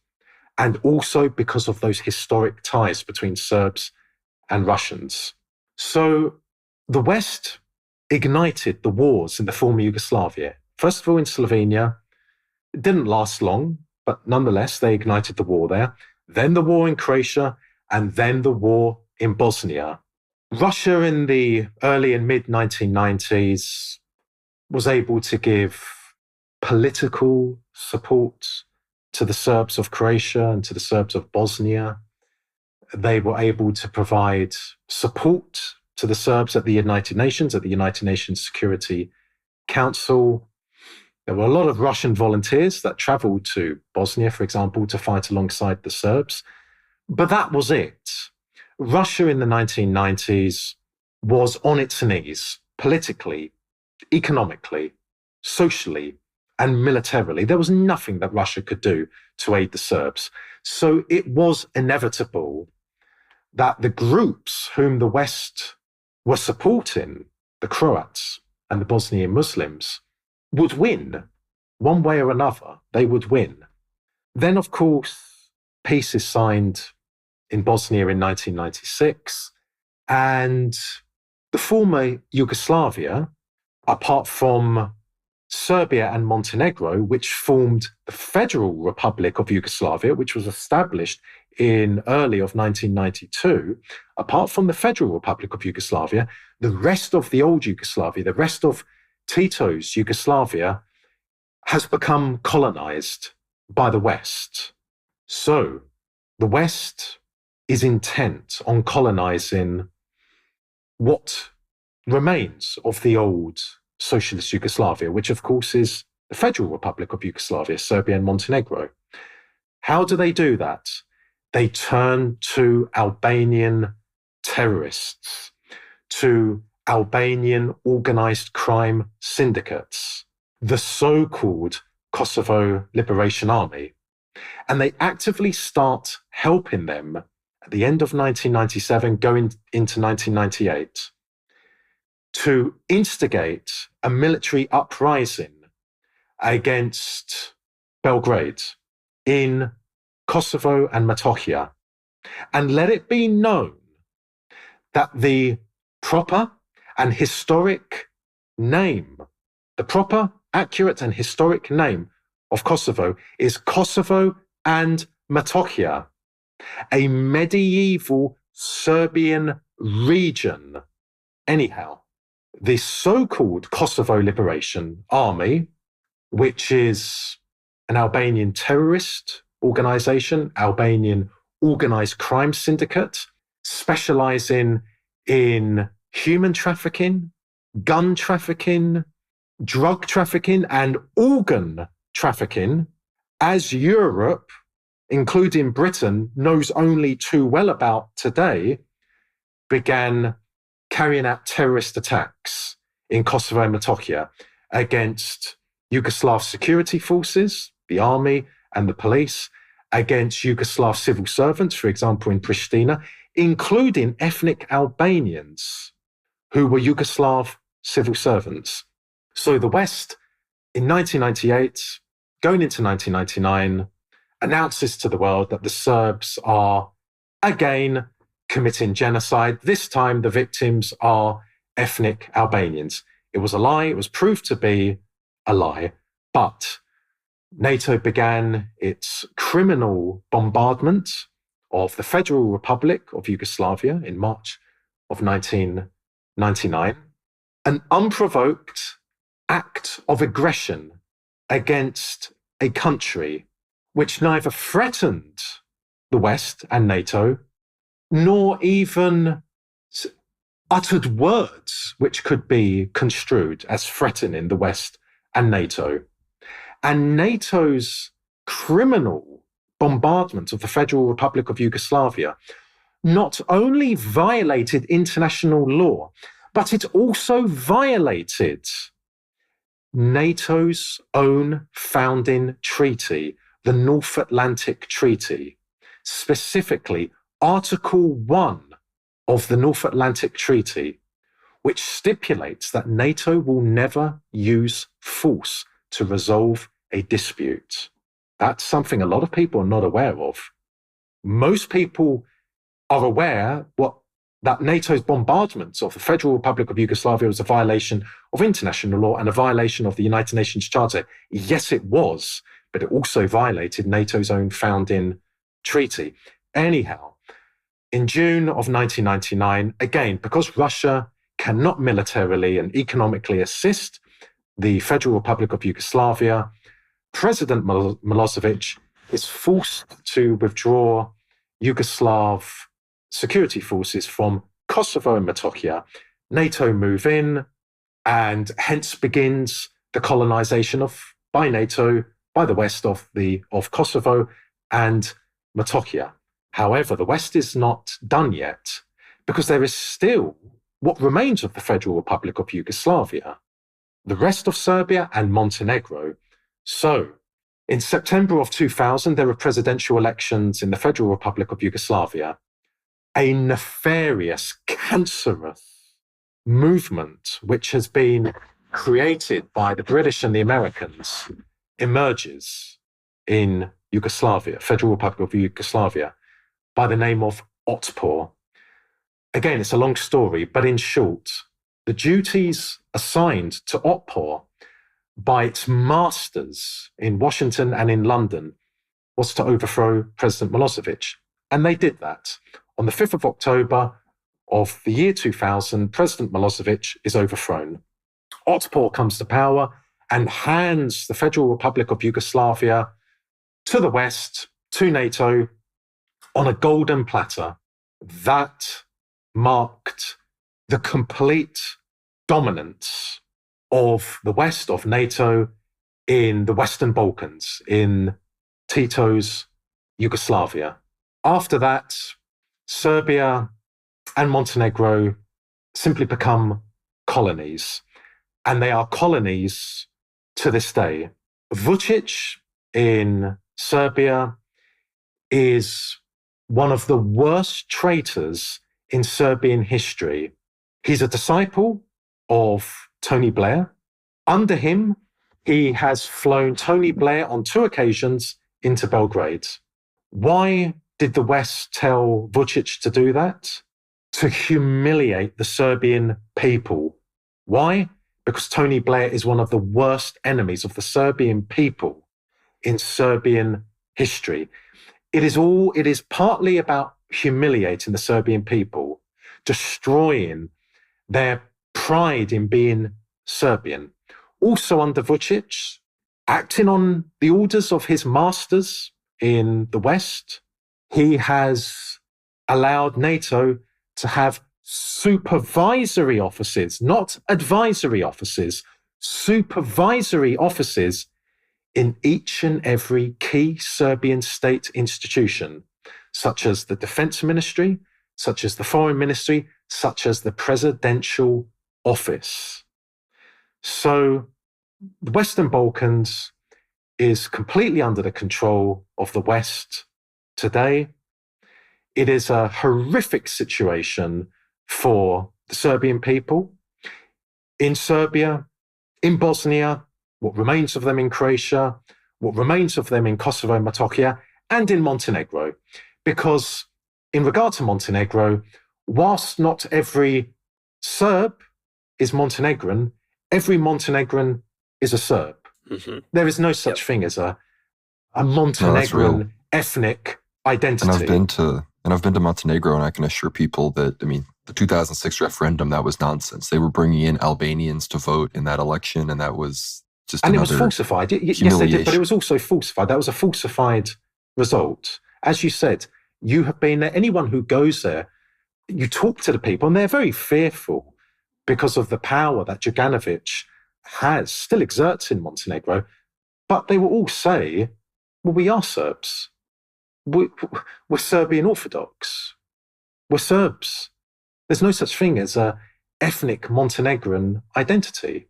and also because of those historic ties between Serbs and Russians. So the West ignited the wars in the former Yugoslavia. First of all, in Slovenia, it didn't last long, but nonetheless, they ignited the war there. Then the war in Croatia, and then the war in Bosnia. Russia in the early and mid-1990s was able to give political support to the Serbs of Croatia and to the Serbs of Bosnia. They were able to provide support to the Serbs at the United Nations, at the United Nations Security Council. There were a lot of Russian volunteers that traveled to Bosnia, for example, to fight alongside the Serbs. But that was it. Russia in the 1990s was on its knees, politically, economically, socially, and militarily. There was nothing that Russia could do to aid the Serbs. So it was inevitable that the groups whom the West were supporting, the Croats and the Bosnian Muslims, would win. One way or another, they would win. Then, of course, peace is signed in Bosnia in 1996, and the former Yugoslavia, apart from Serbia and Montenegro, which formed the Federal Republic of Yugoslavia, which was established in early of 1992, apart from the Federal Republic of Yugoslavia, the rest of the old Yugoslavia, the rest of Tito's Yugoslavia, has become colonized by the West. So the West is intent on colonizing what remains of the old socialist Yugoslavia, which of course is the Federal Republic of Yugoslavia, Serbia and Montenegro. How do they do that? They turn to Albanian terrorists, to Albanian organized crime syndicates, the so-called Kosovo Liberation Army. And they actively start helping them at the end of 1997, going into 1998, to instigate a military uprising against Belgrade in Kosovo and Metohija. And let it be known that the proper and historic name, the proper, accurate and historic name of Kosovo is Kosovo and Metohija, a medieval Serbian region. Anyhow, the so-called Kosovo Liberation Army, which is an Albanian terrorist organization, Albanian organized crime syndicate, specializing in human trafficking, gun trafficking, drug trafficking, and organ trafficking, as Europe, including Britain, knows only too well about today, began carrying out terrorist attacks in Kosovo and Metohija against Yugoslav security forces, the army and the police, against Yugoslav civil servants, for example, in Pristina, including ethnic Albanians who were Yugoslav civil servants. So the West, in 1998, going into 1999, announces to the world that the Serbs are, again, committing genocide. This time, the victims are ethnic Albanians. It was a lie. It was proved to be a lie. But NATO began its criminal bombardment of the Federal Republic of Yugoslavia in March of 1999, an unprovoked act of aggression against a country which neither threatened the West and NATO, nor even uttered words which could be construed as threatening the West and NATO. And NATO's criminal bombardment of the Federal Republic of Yugoslavia not only violated international law, but it also violated NATO's own founding treaty, the North Atlantic Treaty, specifically Article 1 of the North Atlantic Treaty, which stipulates that NATO will never use force to resolve a dispute. That's something a lot of people are not aware of. Most people are aware that NATO's bombardment of the Federal Republic of Yugoslavia was a violation of international law and a violation of the United Nations Charter. Yes, it was, but it also violated NATO's own founding treaty. Anyhow, in June of 1999, again, because Russia cannot militarily and economically assist the Federal Republic of Yugoslavia, President Milosevic is forced to withdraw Yugoslav security forces from Kosovo and Metohija. NATO move in, and hence begins the colonization by NATO, by the West of Kosovo and Metohija. However, the West is not done yet, because there is still what remains of the Federal Republic of Yugoslavia, the rest of Serbia and Montenegro. So, in September of 2000, there were presidential elections in the Federal Republic of Yugoslavia. A nefarious, cancerous movement, which has been created by the British and the Americans, emerges in Yugoslavia, Federal Republic of Yugoslavia, by the name of Otpor. Again, it's a long story, but in short, the duties assigned to Otpor by its masters in Washington and in London was to overthrow President Milosevic. And they did that. On the 5th of October of the year 2000, President Milosevic is overthrown. Otpor comes to power and hands the Federal Republic of Yugoslavia to the West, to NATO, on a golden platter. That marked the complete dominance of the West, of NATO, in the Western Balkans, in Tito's Yugoslavia. After that, Serbia and Montenegro simply become colonies, and they are colonies to this day. Vučić in Serbia is one of the worst traitors in Serbian history. He's a disciple of Tony Blair. Under him, he has flown Tony Blair on 2 occasions into Belgrade. Why did the West tell Vučić to do that? To humiliate the Serbian people. Why? Because Tony Blair is one of the worst enemies of the Serbian people in Serbian history. It is partly about humiliating the Serbian people, destroying their pride in being Serbian. Also under Vučić, acting on the orders of his masters in the West, he has allowed NATO to have supervisory offices, not advisory offices, supervisory offices in each and every key Serbian state institution, such as the Defense Ministry, such as the Foreign Ministry, such as the Presidential Office. So the Western Balkans is completely under the control of the West today. It is a horrific situation for the Serbian people. In Serbia, in Bosnia, what remains of them in Croatia, what remains of them in Kosovo and Metohija, and in Montenegro. Because in regard to Montenegro, whilst not every Serb is Montenegrin, every Montenegrin is a Serb. Mm-hmm. There is no such thing as a Montenegrin ethnic identity. And I've been to Montenegro, and I can assure people that, the 2006 referendum, that was nonsense. They were bringing in Albanians to vote in that election, and that was just it was falsified. Yes, they did, but it was also falsified. That was a falsified result. As you said, you have been there. Anyone who goes there, you talk to the people, and they're very fearful because of the power that Juganovic still exerts in Montenegro. But they will all say, well, we are Serbs. We're Serbian Orthodox. We're Serbs. There's no such thing as a ethnic Montenegrin identity.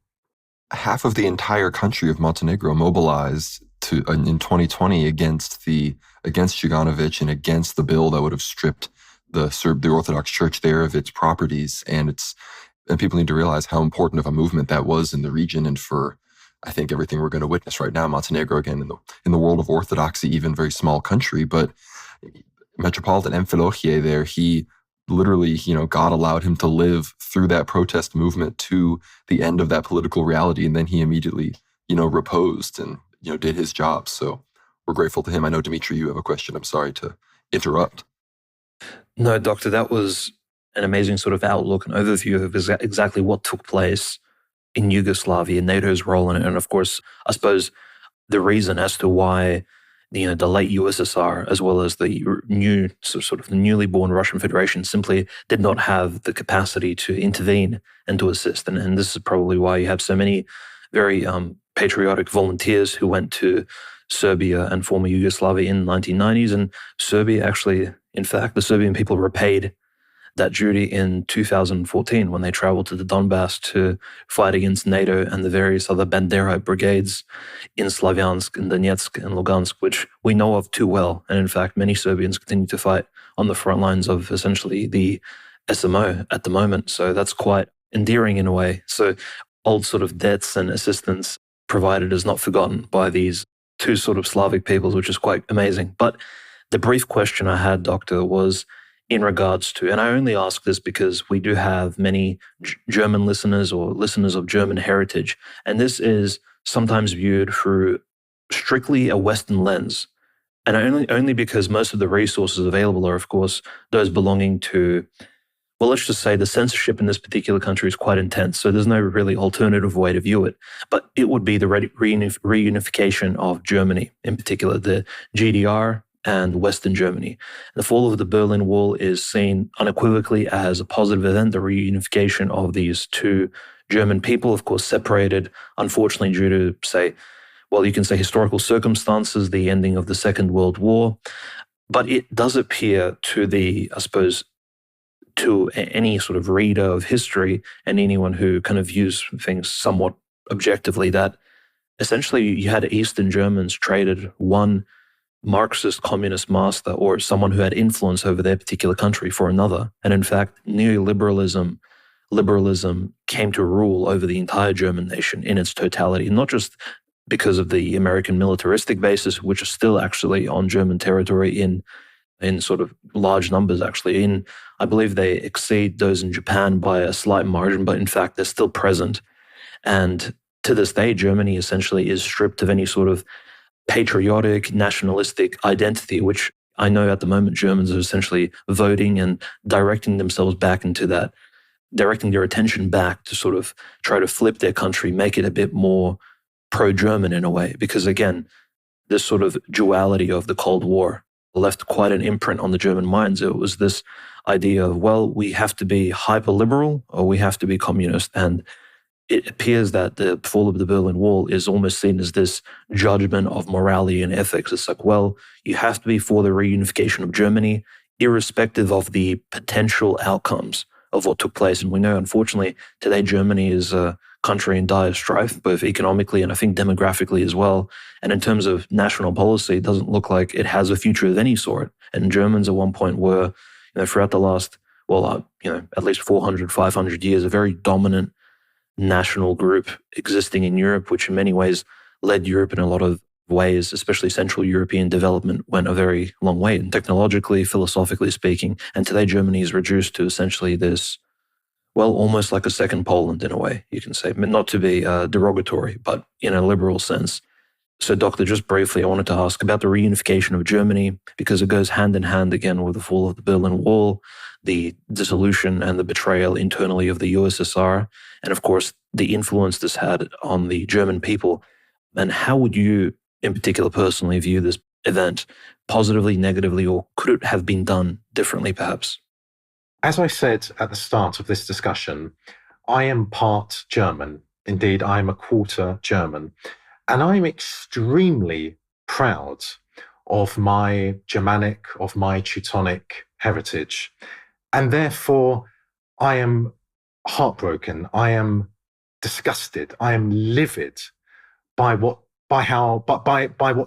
Half of the entire country of Montenegro mobilized in 2020 against Juganovic and against the bill that would have stripped the Orthodox Church there of its properties. And people need to realize how important of a movement that was in the region, and for, I think, everything we're going to witness right now. Montenegro, again, in the world of Orthodoxy, even very small country, but Metropolitan Amfilohie there, he literally, God allowed him to live through that protest movement to the end of that political reality, and then he immediately, reposed and, did his job. So we're grateful to him. I know, Dimitri, you have a question. I'm sorry to interrupt. No, Doctor, that was an amazing sort of outlook and overview of exactly what took place in Yugoslavia, NATO's role in it, and of course, I suppose the reason as to why the late USSR, as well as the new sort of the newly born Russian Federation, simply did not have the capacity to intervene and to assist. And this is probably why you have so many very patriotic volunteers who went to Serbia and former Yugoslavia in the 1990s. And Serbia actually, in fact, the Serbian people repaid that duty in 2014 when they traveled to the Donbass to fight against NATO and the various other Banderite brigades in Slavyansk and Donetsk and Lugansk, which we know of too well. And in fact, many Serbians continue to fight on the front lines of essentially the SMO at the moment. So that's quite endearing in a way. So old sort of debts and assistance provided is not forgotten by these two sort of Slavic peoples, which is quite amazing. But the brief question I had, Doctor, was in regards to, and I only ask this because we do have many German listeners or listeners of German heritage, and this is sometimes viewed through strictly a Western lens, and only because most of the resources available are, of course, those belonging to, well, let's just say the censorship in this particular country is quite intense, so there's no really alternative way to view it. But it would be the reunification of Germany, in particular the GDR and Western Germany. The fall of the Berlin Wall is seen unequivocally as a positive event, the reunification of these two German people, of course, separated, unfortunately, due to, say, well, you can say historical circumstances, the ending of the Second World War. But it does appear to the, I suppose, to any sort of reader of history and anyone who kind of views things somewhat objectively, that essentially you had Eastern Germans traded one Marxist communist master or someone who had influence over their particular country for another. And in fact, liberalism came to rule over the entire German nation in its totality, not just because of the American militaristic bases, which are still actually on German territory in sort of large numbers, actually. I believe they exceed those in Japan by a slight margin, but in fact, they're still present. And to this day, Germany essentially is stripped of any sort of patriotic, nationalistic identity, which I know at the moment Germans are essentially voting and directing themselves back into that, directing their attention back to sort of try to flip their country, make it a bit more pro-German in a way. Because again, this sort of duality of the Cold War left quite an imprint on the German minds. It was this idea of, well, we have to be hyper-liberal or we have to be communist. And it appears that the fall of the Berlin Wall is almost seen as this judgment of morality and ethics. It's like, well, you have to be for the reunification of Germany, irrespective of the potential outcomes of what took place. And we know, unfortunately, today Germany is a country in dire strife, both economically and I think demographically as well. And in terms of national policy, it doesn't look like it has a future of any sort. And Germans at one point were, throughout the last, at least 400, 500 years, a very dominant national group existing in Europe, which in many ways led Europe in a lot of ways, especially Central European development went a very long way, and technologically, philosophically speaking. And today Germany is reduced to essentially this, well, almost like a second Poland in a way, you can say, not to be derogatory, but in a liberal sense. So, Doctor, just briefly, I wanted to ask about the reunification of Germany, because it goes hand in hand again with the fall of the Berlin Wall, the dissolution and the betrayal internally of the USSR, and of course, the influence this had on the German people. And how would you, in particular, personally view this event, positively, negatively, or could it have been done differently, perhaps? As I said at the start of this discussion, I am part German. Indeed, I am a quarter German. And I'm extremely proud of my Germanic, of my Teutonic heritage. And therefore, I am heartbroken. I am disgusted. I am livid by what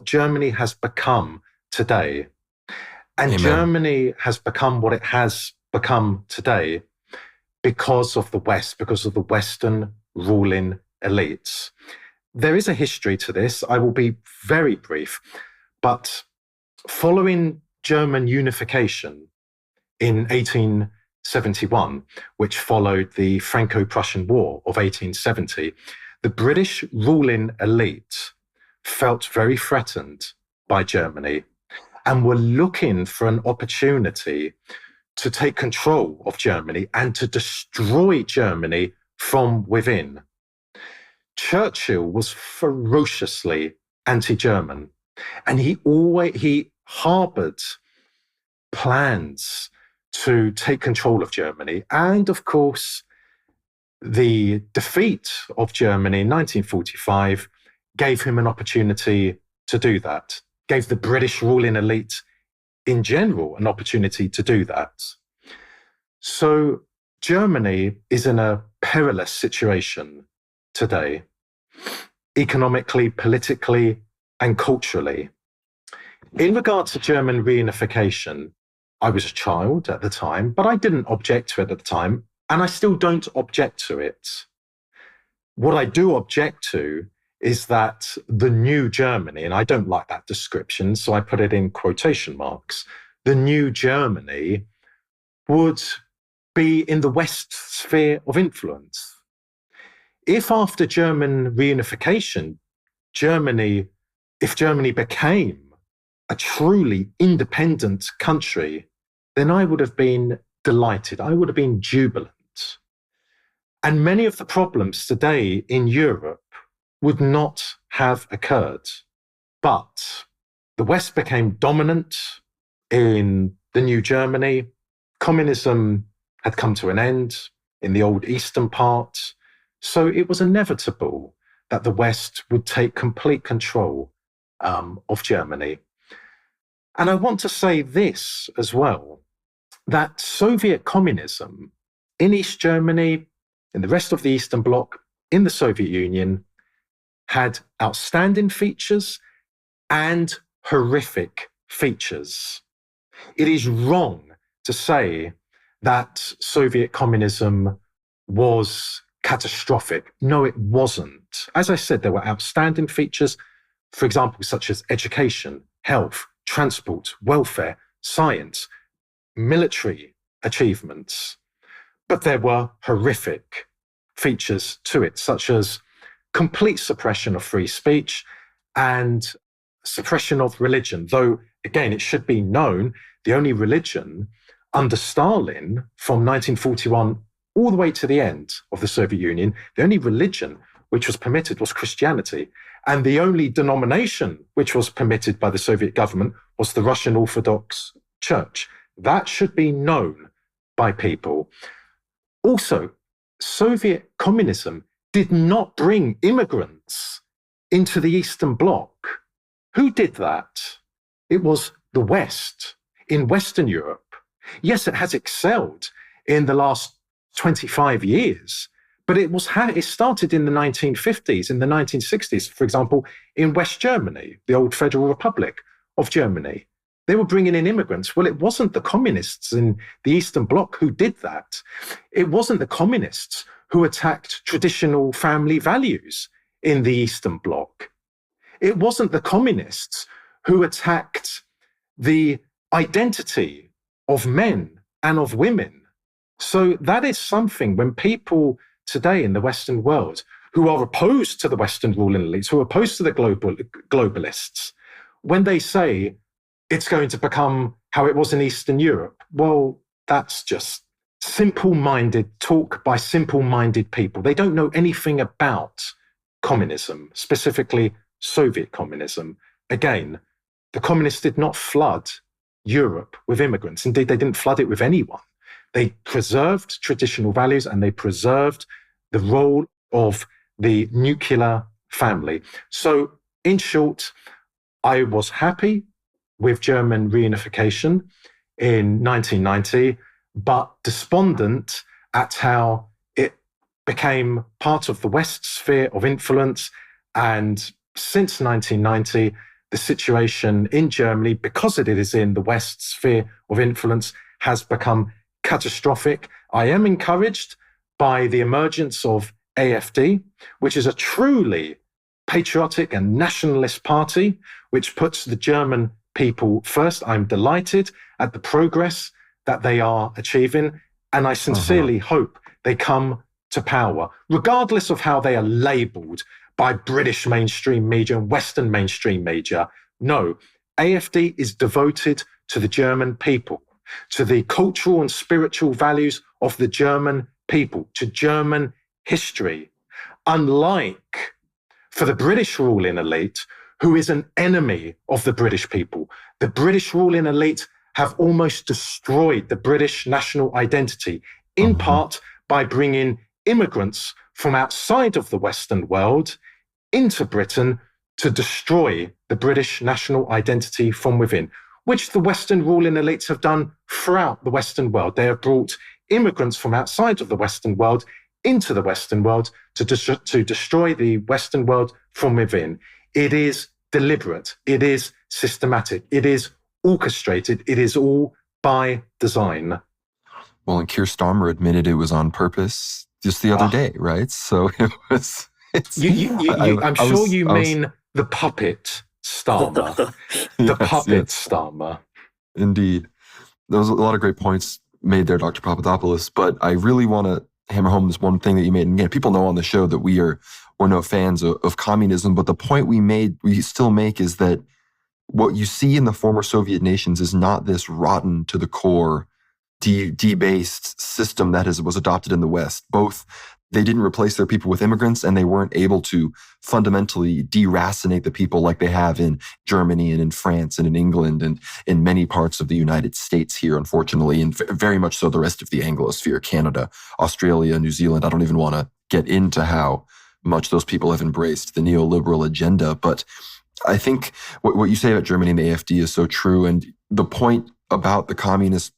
Germany has become today. And Amen. Germany has become what it has become today because of the West, because of the Western ruling elites. There is a history to this. I will be very brief, but following German unification in 1871, which followed the Franco-Prussian War of 1870, the British ruling elite felt very threatened by Germany and were looking for an opportunity to take control of Germany and to destroy Germany from within. Churchill was ferociously anti-German. And he harbored plans to take control of Germany. And of course, the defeat of Germany in 1945 gave him an opportunity to do that, gave the British ruling elite in general an opportunity to do that. So Germany is in a perilous situation today, economically, politically, and culturally. In regard to German reunification, I was a child at the time, but I didn't object to it at the time, and I still don't object to it. What I do object to is that the new Germany, and I don't like that description, so I put it in quotation marks, the new Germany would be in the West's sphere of influence. If after German reunification, if Germany became a truly independent country, then I would have been delighted. I would have been jubilant. And many of the problems today in Europe would not have occurred. But the West became dominant in the new Germany. Communism had come to an end in the old eastern part. So it was inevitable that the West would take complete control of Germany. And I want to say this as well, that Soviet communism in East Germany, in the rest of the Eastern Bloc, in the Soviet Union, had outstanding features and horrific features. It is wrong to say that Soviet communism was catastrophic. No, it wasn't. As I said, there were outstanding features, for example, such as education, health, transport, welfare, science, military achievements. But there were horrific features to it, such as complete suppression of free speech and suppression of religion. Though, again, it should be known, the only religion under Stalin from 1941 all the way to the end of the Soviet Union, the only religion which was permitted was Christianity. And the only denomination which was permitted by the Soviet government was the Russian-Orthodox Church. That should be known by people. Also, Soviet communism did not bring immigrants into the Eastern Bloc. Who did that? It was the West, in Western Europe. Yes, it has excelled in the last 25 years, but it started in the 1950s, in the 1960s, for example, in West Germany, the old Federal Republic of Germany. They were bringing in immigrants. Well, it wasn't the communists in the Eastern Bloc who did that. It wasn't the communists who attacked traditional family values in the Eastern Bloc. It wasn't the communists who attacked the identity of men and of women. So that is something when people today in the Western world who are opposed to the Western ruling elites, who are opposed to the globalists, when they say it's going to become how it was in Eastern Europe, well, that's just simple-minded talk by simple-minded people. They don't know anything about communism, specifically Soviet communism. Again, the communists did not flood Europe with immigrants. Indeed, they didn't flood it with anyone. They preserved traditional values and they preserved the role of the nuclear family. So, in short, I was happy with German reunification in 1990, but despondent at how it became part of the West's sphere of influence. And since 1990, the situation in Germany, because it is in the West's sphere of influence, has become catastrophic. I am encouraged by the emergence of AfD, which is a truly patriotic and nationalist party, which puts the German people first. I'm delighted at the progress that they are achieving, and I sincerely hope they come to power, regardless of how they are labeled by British mainstream media and Western mainstream media. No, AfD is devoted to the German people, to the cultural and spiritual values of the German people, to German history. Unlike for the British ruling elite, who is an enemy of the British people. The British ruling elite have almost destroyed the British national identity, in part by bringing immigrants from outside of the Western world into Britain to destroy the British national identity from within, which the Western ruling elites have done throughout the Western world. They have brought immigrants from outside of the Western world into the Western world to destroy the Western world from within. It is deliberate. It is systematic. It is orchestrated. It is all by design. Well, and Keir Starmer admitted it was on purpose just the other day, right? So it was... I'm sure you mean the puppet Starmer. The puppet Starmer. Indeed. There was a lot of great points made there, Dr. Papadopoulos, but I really want to hammer home this one thing that you made. And again, people know on the show that we're no fans of communism, but the point we still make is that what you see in the former Soviet nations is not this rotten to the core, debased system that was adopted in the West. Both, they didn't replace their people with immigrants, and they weren't able to fundamentally deracinate the people like they have in Germany and in France and in England and in many parts of the United States here, unfortunately, and very much so the rest of the Anglosphere, Canada, Australia, New Zealand. I don't even want to get into how much those people have embraced the neoliberal agenda. But I think what you say about Germany and the AfD is so true. And the point about the communist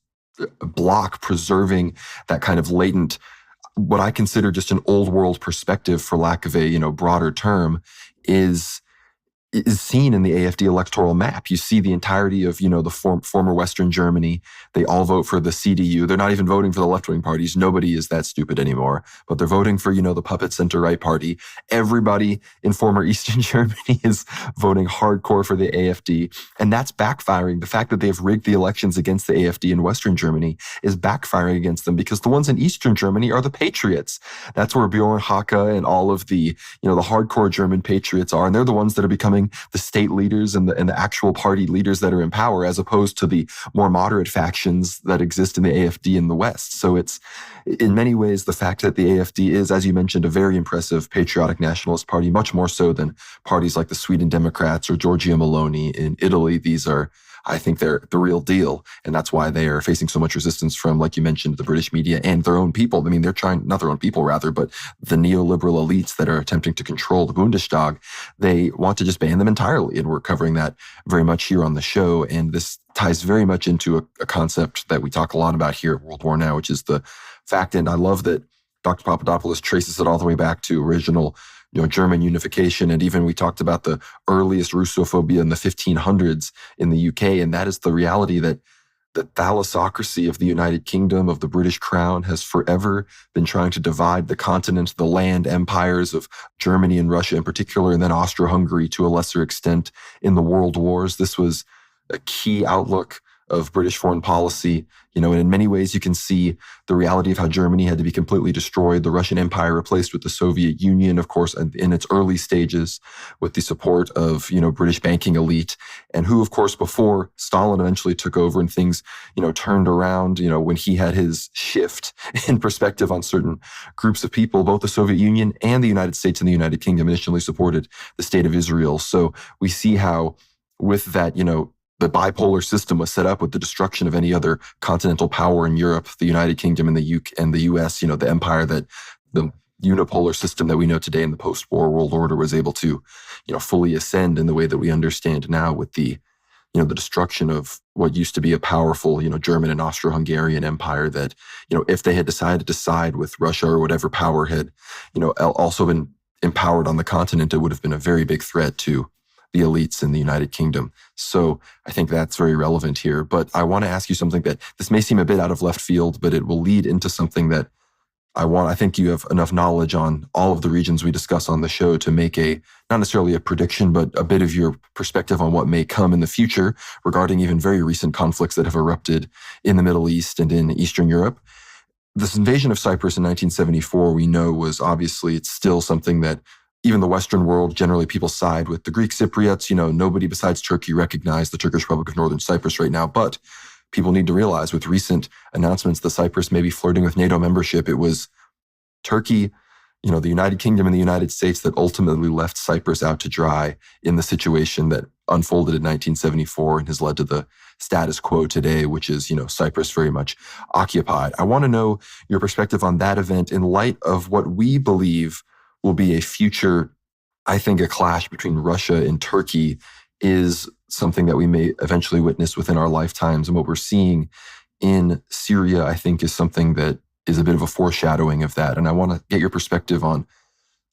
bloc preserving that kind of latent, what I consider just an old world perspective, for lack of a broader term, is seen in the AfD electoral map. You see the entirety of the former Western Germany. They all vote for the CDU. They're not even voting for the left-wing parties. Nobody is that stupid anymore. But they're voting for the puppet center-right party. Everybody in former Eastern Germany is voting hardcore for the AfD, and that's backfiring. The fact that they've rigged the elections against the AfD in Western Germany is backfiring against them, because the ones in Eastern Germany are the patriots. That's where Bjorn Höcke and all of the the hardcore German patriots are, and they're the ones that are becoming the state leaders and the actual party leaders that are in power, as opposed to the more moderate factions that exist in the AfD in the West. So it's, in many ways, the fact that the AfD is, as you mentioned, a very impressive patriotic nationalist party, much more so than parties like the Sweden Democrats or Giorgia Meloni in Italy. These are, I think, they're the real deal. And that's why they are facing so much resistance from, like you mentioned, the British media and their own people. I mean, they're trying, not their own people rather, but the neoliberal elites that are attempting to control the Bundestag. They want to just ban them entirely. And we're covering that very much here on the show. And this ties very much into a concept that we talk a lot about here at World War Now, which is the fact, and I love that Dr. Papadopoulos traces it all the way back to original German unification. And even we talked about the earliest Russophobia in the 1500s in the UK. And that is the reality that the thalassocracy of the United Kingdom, of the British Crown, has forever been trying to divide the continent, the land empires of Germany and Russia in particular, and then Austro-Hungary to a lesser extent in the world wars. This was a key outlook of British foreign policy, and in many ways you can see the reality of how Germany had to be completely destroyed, the Russian Empire replaced with the Soviet Union, of course, in its early stages, with the support of, British banking elite, and who, of course, before Stalin eventually took over and things, turned around, when he had his shift in perspective on certain groups of people, both the Soviet Union and the United States and the United Kingdom initially supported the state of Israel. So we see how with that, the bipolar system was set up with the destruction of any other continental power in Europe, the United Kingdom and the UK and the US, the empire that the unipolar system that we know today in the post-war world order was able to, fully ascend in the way that we understand now, with the, the destruction of what used to be a powerful, German and Austro-Hungarian empire that, if they had decided to side with Russia or whatever power had, also been empowered on the continent, it would have been a very big threat to the elites in the United Kingdom. So I think that's very relevant here. But I want to ask you something that this may seem a bit out of left field, but it will lead into something that I think you have enough knowledge on all of the regions we discuss on the show to make not necessarily a prediction, but a bit of your perspective on what may come in the future regarding even very recent conflicts that have erupted in the Middle East and in Eastern Europe. This invasion of Cyprus in 1974, we know, was obviously, it's still something that even the Western world, generally people side with the Greek Cypriots. Nobody besides Turkey recognized the Turkish Republic of Northern Cyprus right now. But people need to realize, with recent announcements that Cyprus may be flirting with NATO membership, it was Turkey, the United Kingdom and the United States that ultimately left Cyprus out to dry in the situation that unfolded in 1974 and has led to the status quo today, which is, Cyprus very much occupied. I want to know your perspective on that event in light of what we believe will be a future, I think a clash between Russia and Turkey is something that we may eventually witness within our lifetimes. And what we're seeing in Syria, I think, is something that is a bit of a foreshadowing of that. And I want to get your perspective on,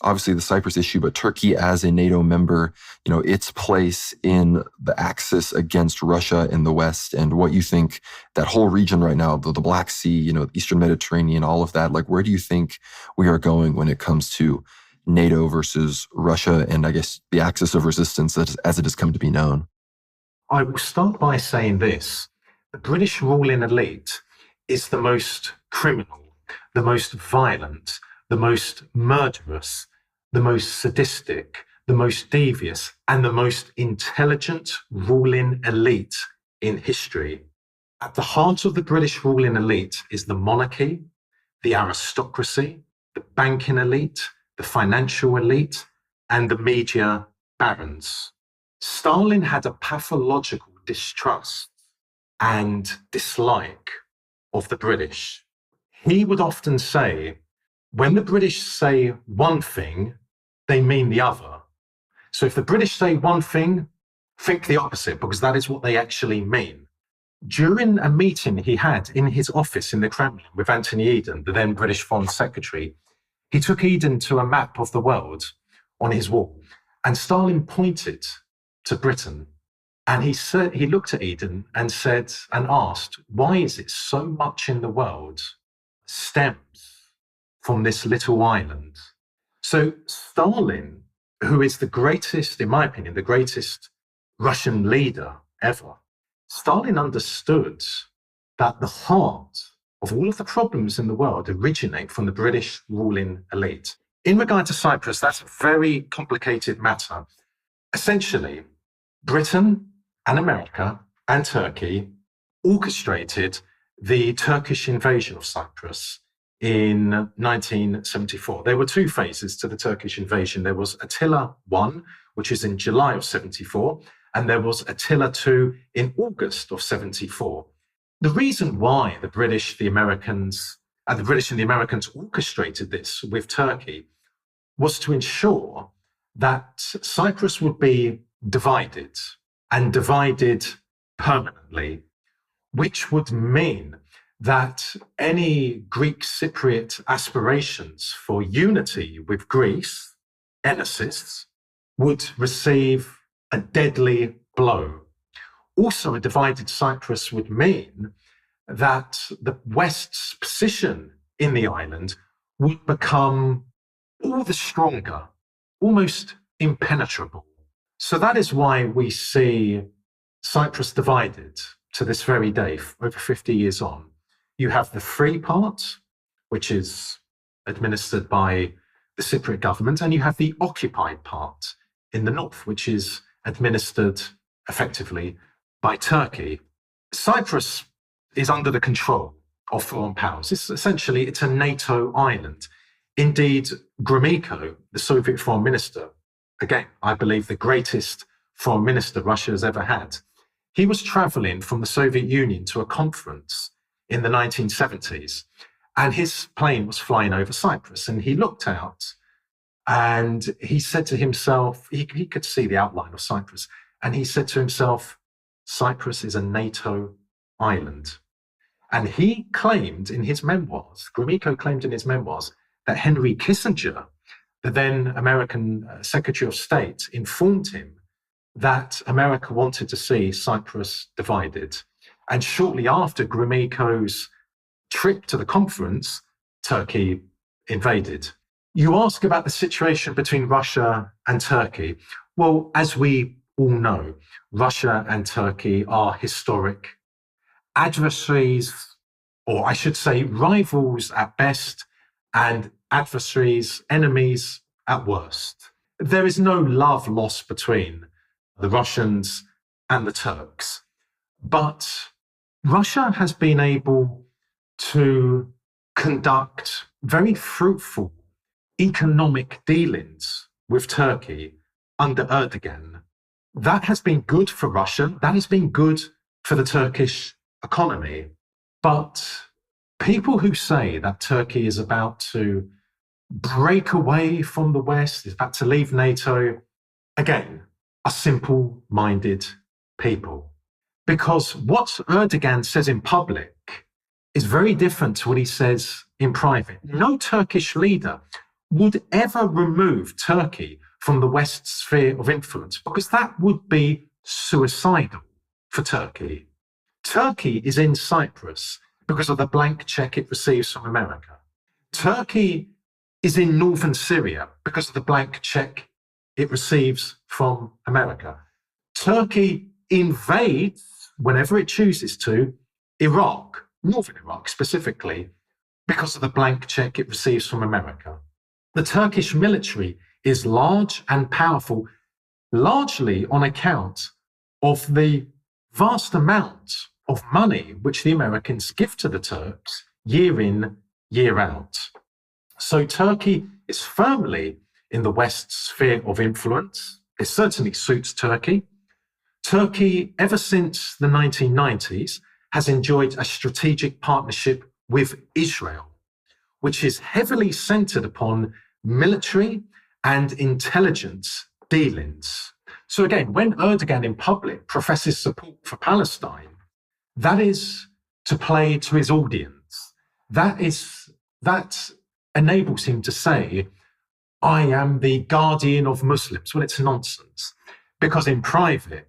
obviously, the Cyprus issue, but Turkey as a NATO member, its place in the axis against Russia in the West, and what you think that whole region right now, the Black Sea, the Eastern Mediterranean, all of that, like, where do you think we are going when it comes to NATO versus Russia and, I guess, the axis of resistance as it has come to be known? I will start by saying this. The British ruling elite is the most criminal, the most violent, the most murderous, the most sadistic, the most devious, and the most intelligent ruling elite in history. At the heart of the British ruling elite is the monarchy, the aristocracy, the banking elite, the financial elite, and the media barons. Stalin had a pathological distrust and dislike of the British. He would often say, when the British say one thing, they mean the other. So if the British say one thing, think the opposite, because that is what they actually mean. During a meeting he had in his office in the Kremlin with Anthony Eden, the then British Foreign Secretary, he took Eden to a map of the world on his wall, and Stalin pointed to Britain. And he looked at Eden and asked, why is it so much in the world stems from this little island? So Stalin, who is the greatest, in my opinion, the greatest Russian leader ever, Stalin understood that the heart of all of the problems in the world originate from the British ruling elite. In regard to Cyprus, that's a very complicated matter. Essentially, Britain and America and Turkey orchestrated the Turkish invasion of Cyprus in 1974. There were two phases to the Turkish invasion. There was Attila I, which is in July of 74, and there was Attila II in August of 74. The reason why the British and the Americans orchestrated this with Turkey was to ensure that Cyprus would be divided, and divided permanently, which would mean that any Greek Cypriot aspirations for unity with Greece, ethicists, would receive a deadly blow. Also, a divided Cyprus would mean that the West's position in the island would become all the stronger, almost impenetrable. So that is why we see Cyprus divided to this very day, over 50 years on. You have the free part, which is administered by the Cypriot government, and you have the occupied part in the north, which is administered effectively by Turkey. Cyprus is under the control of foreign powers. It's a NATO island. Indeed, Gromyko, the Soviet foreign minister, again, I believe the greatest foreign minister Russia has ever had, he was traveling from the Soviet Union to a conference in the 1970s, and his plane was flying over Cyprus, and he looked out and he said to himself, he could see the outline of Cyprus, and he said to himself, Cyprus is a NATO island. And he claimed in his memoirs, Gromyko claimed in his memoirs, that Henry Kissinger, the then American Secretary of State, informed him that America wanted to see Cyprus divided. And shortly after Gromyko's trip to the conference, Turkey invaded. You ask about the situation between Russia and Turkey. Well, as we all know, Russia and Turkey are historic adversaries, or I should say rivals at best, and adversaries, enemies at worst. There is no love lost between the Russians and the Turks. But Russia has been able to conduct very fruitful economic dealings with Turkey under Erdogan. That has been good for Russia. That has been good for the Turkish economy. But people who say that Turkey is about to break away from the West, is about to leave NATO, again, are simple-minded people. Because what Erdogan says in public is very different to what he says in private. No Turkish leader would ever remove Turkey from the West's sphere of influence, because that would be suicidal for Turkey. Turkey is in Cyprus because of the blank check it receives from America. Turkey is in northern Syria because of the blank check it receives from America. Turkey invades, whenever it chooses to, Iraq, northern Iraq specifically, because of the blank check it receives from America. The Turkish military is large and powerful, largely on account of the vast amount of money which the Americans give to the Turks year in, year out. So Turkey is firmly in the West's sphere of influence. It certainly suits Turkey. Turkey, ever since the 1990s, has enjoyed a strategic partnership with Israel, which is heavily centered upon military and intelligence dealings. So again, when Erdogan in public professes support for Palestine, that is to play to his audience. That enables him to say, I am the guardian of Muslims. Well, it's nonsense, because in private,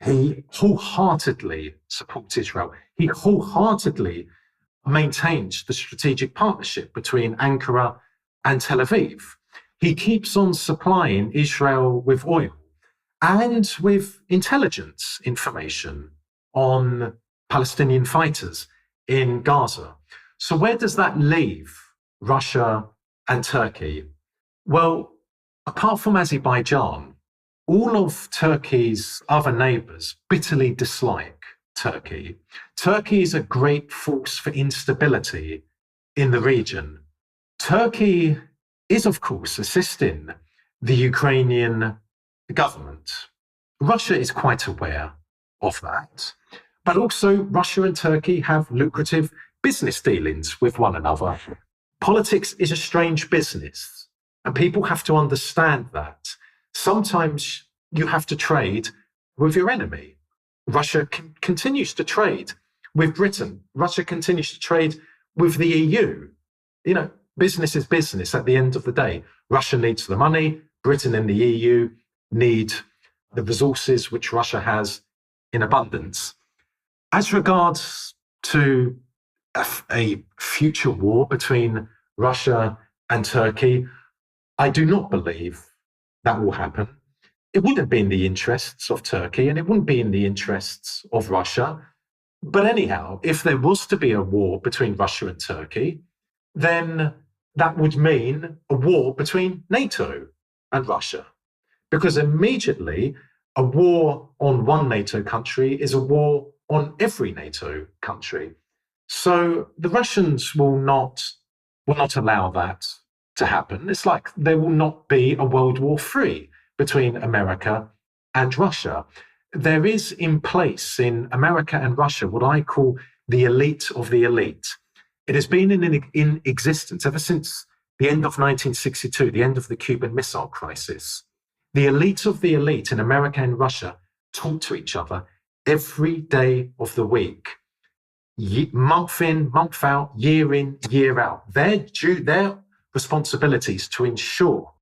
he wholeheartedly supports Israel. He wholeheartedly maintains the strategic partnership between Ankara and Tel Aviv. He keeps on supplying Israel with oil and with intelligence information on Palestinian fighters in Gaza. So where does that leave Russia and Turkey? Well, apart from Azerbaijan, all of Turkey's other neighbours bitterly dislike Turkey. Turkey is a great force for instability in the region. Turkey is, of course, assisting the Ukrainian government. Russia is quite aware of that. But also, Russia and Turkey have lucrative business dealings with one another. Politics is a strange business, and people have to understand that. Sometimes you have to trade with your enemy. Russia continues to trade with Britain. Russia continues to trade with the EU. You know, business is business at the end of the day. Russia needs the money. Britain and the EU need the resources which Russia has in abundance. As regards to a future war between Russia and Turkey, I do not believe that will happen. It wouldn't be in the interests of Turkey, and it wouldn't be in the interests of Russia. But anyhow, if there was to be a war between Russia and Turkey, then that would mean a war between NATO and Russia. Because immediately a war on one NATO country is a war on every NATO country. So the Russians will not allow that to happen. It's like there will not be a World War III between America and Russia. There is in place in America and Russia what I call the elite of the elite. It has been in existence ever since the end of 1962, the end of the Cuban Missile Crisis. The elite of the elite in America and Russia talk to each other every day of the week, month in, month out, year in, year out. Their responsibilities to ensure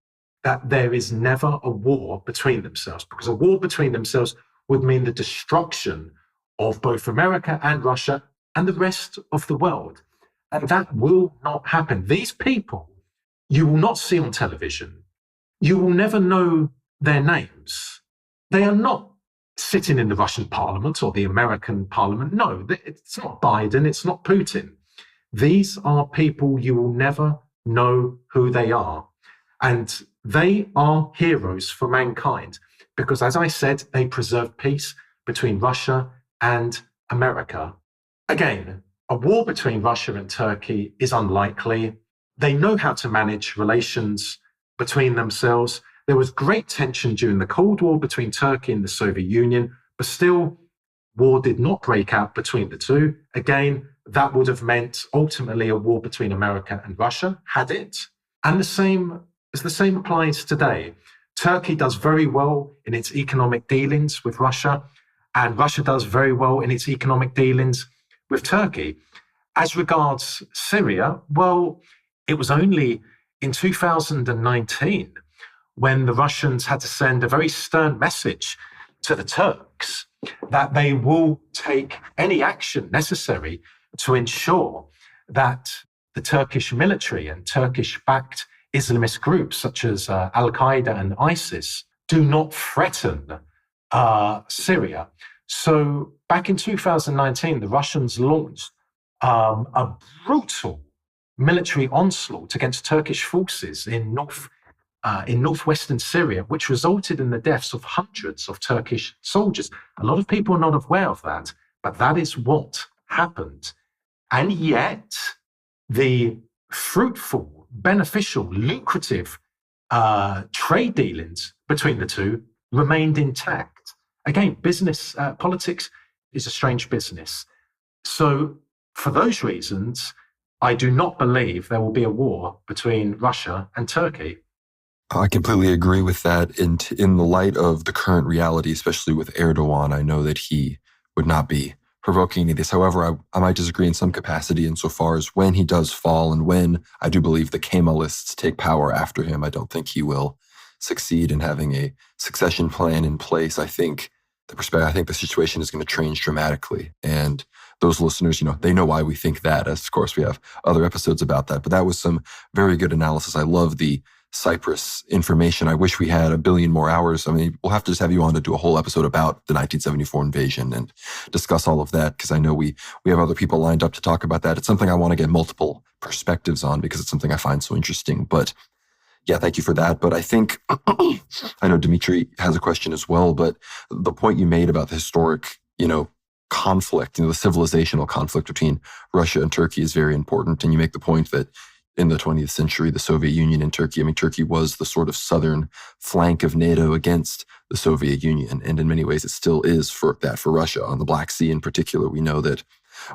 that there is never a war between themselves, because a war between themselves would mean the destruction of both America and Russia and the rest of the world. And that will not happen. These people you will not see on television. You will never know their names. They are not sitting in the Russian parliament or the American parliament. No, it's not Biden, it's not Putin. These are people you will never know who they are. And they are heroes for mankind because, as I said, they preserve peace between Russia and America. Again, a war between Russia and Turkey is unlikely. They know how to manage relations between themselves. There was great tension during the Cold War between Turkey and the Soviet Union, but still, war did not break out between the two. Again, that would have meant ultimately a war between America and Russia, had it. And the same applies today. Turkey does very well in its economic dealings with Russia, and Russia does very well in its economic dealings with Turkey. As regards Syria, well, it was only in 2019 when the Russians had to send a very stern message to the Turks that they will take any action necessary to ensure that the Turkish military and Turkish-backed Islamist groups such as Al-Qaeda and ISIS do not threaten Syria. So back in 2019, the Russians launched a brutal military onslaught against Turkish forces in northwestern Syria, which resulted in the deaths of hundreds of Turkish soldiers. A lot of people are not aware of that, but that is what happened. And yet, the fruitful, beneficial, lucrative trade dealings between the two remained intact. Again, politics is a strange business. So for those reasons, I do not believe there will be a war between Russia and Turkey. I completely agree with that. In the light of the current reality, especially with Erdogan, I know that he would not be provoking any of this. However, I might disagree in some capacity insofar as when he does fall and when I do believe the Kemalists take power after him, I don't think he will succeed in having a succession plan in place. I think the situation is going to change dramatically. And those listeners, they know why we think that. As of course, we have other episodes about that. But that was some very good analysis. I love the Cyprus information. I wish we had a billion more hours. I mean, we'll have to just have you on to do a whole episode about the 1974 invasion and discuss all of that, because I know we have other people lined up to talk about that. It's something I want to get multiple perspectives on because it's something I find so interesting. But yeah, thank you for that. But I think, I know Dimitri has a question as well, but the point you made about the historic, conflict, the civilizational conflict between Russia and Turkey is very important. And you make the point that in the 20th century, the Soviet Union and Turkey, Turkey was the sort of southern flank of NATO against the Soviet Union. And in many ways, it still is for Russia. On the Black Sea in particular, we know that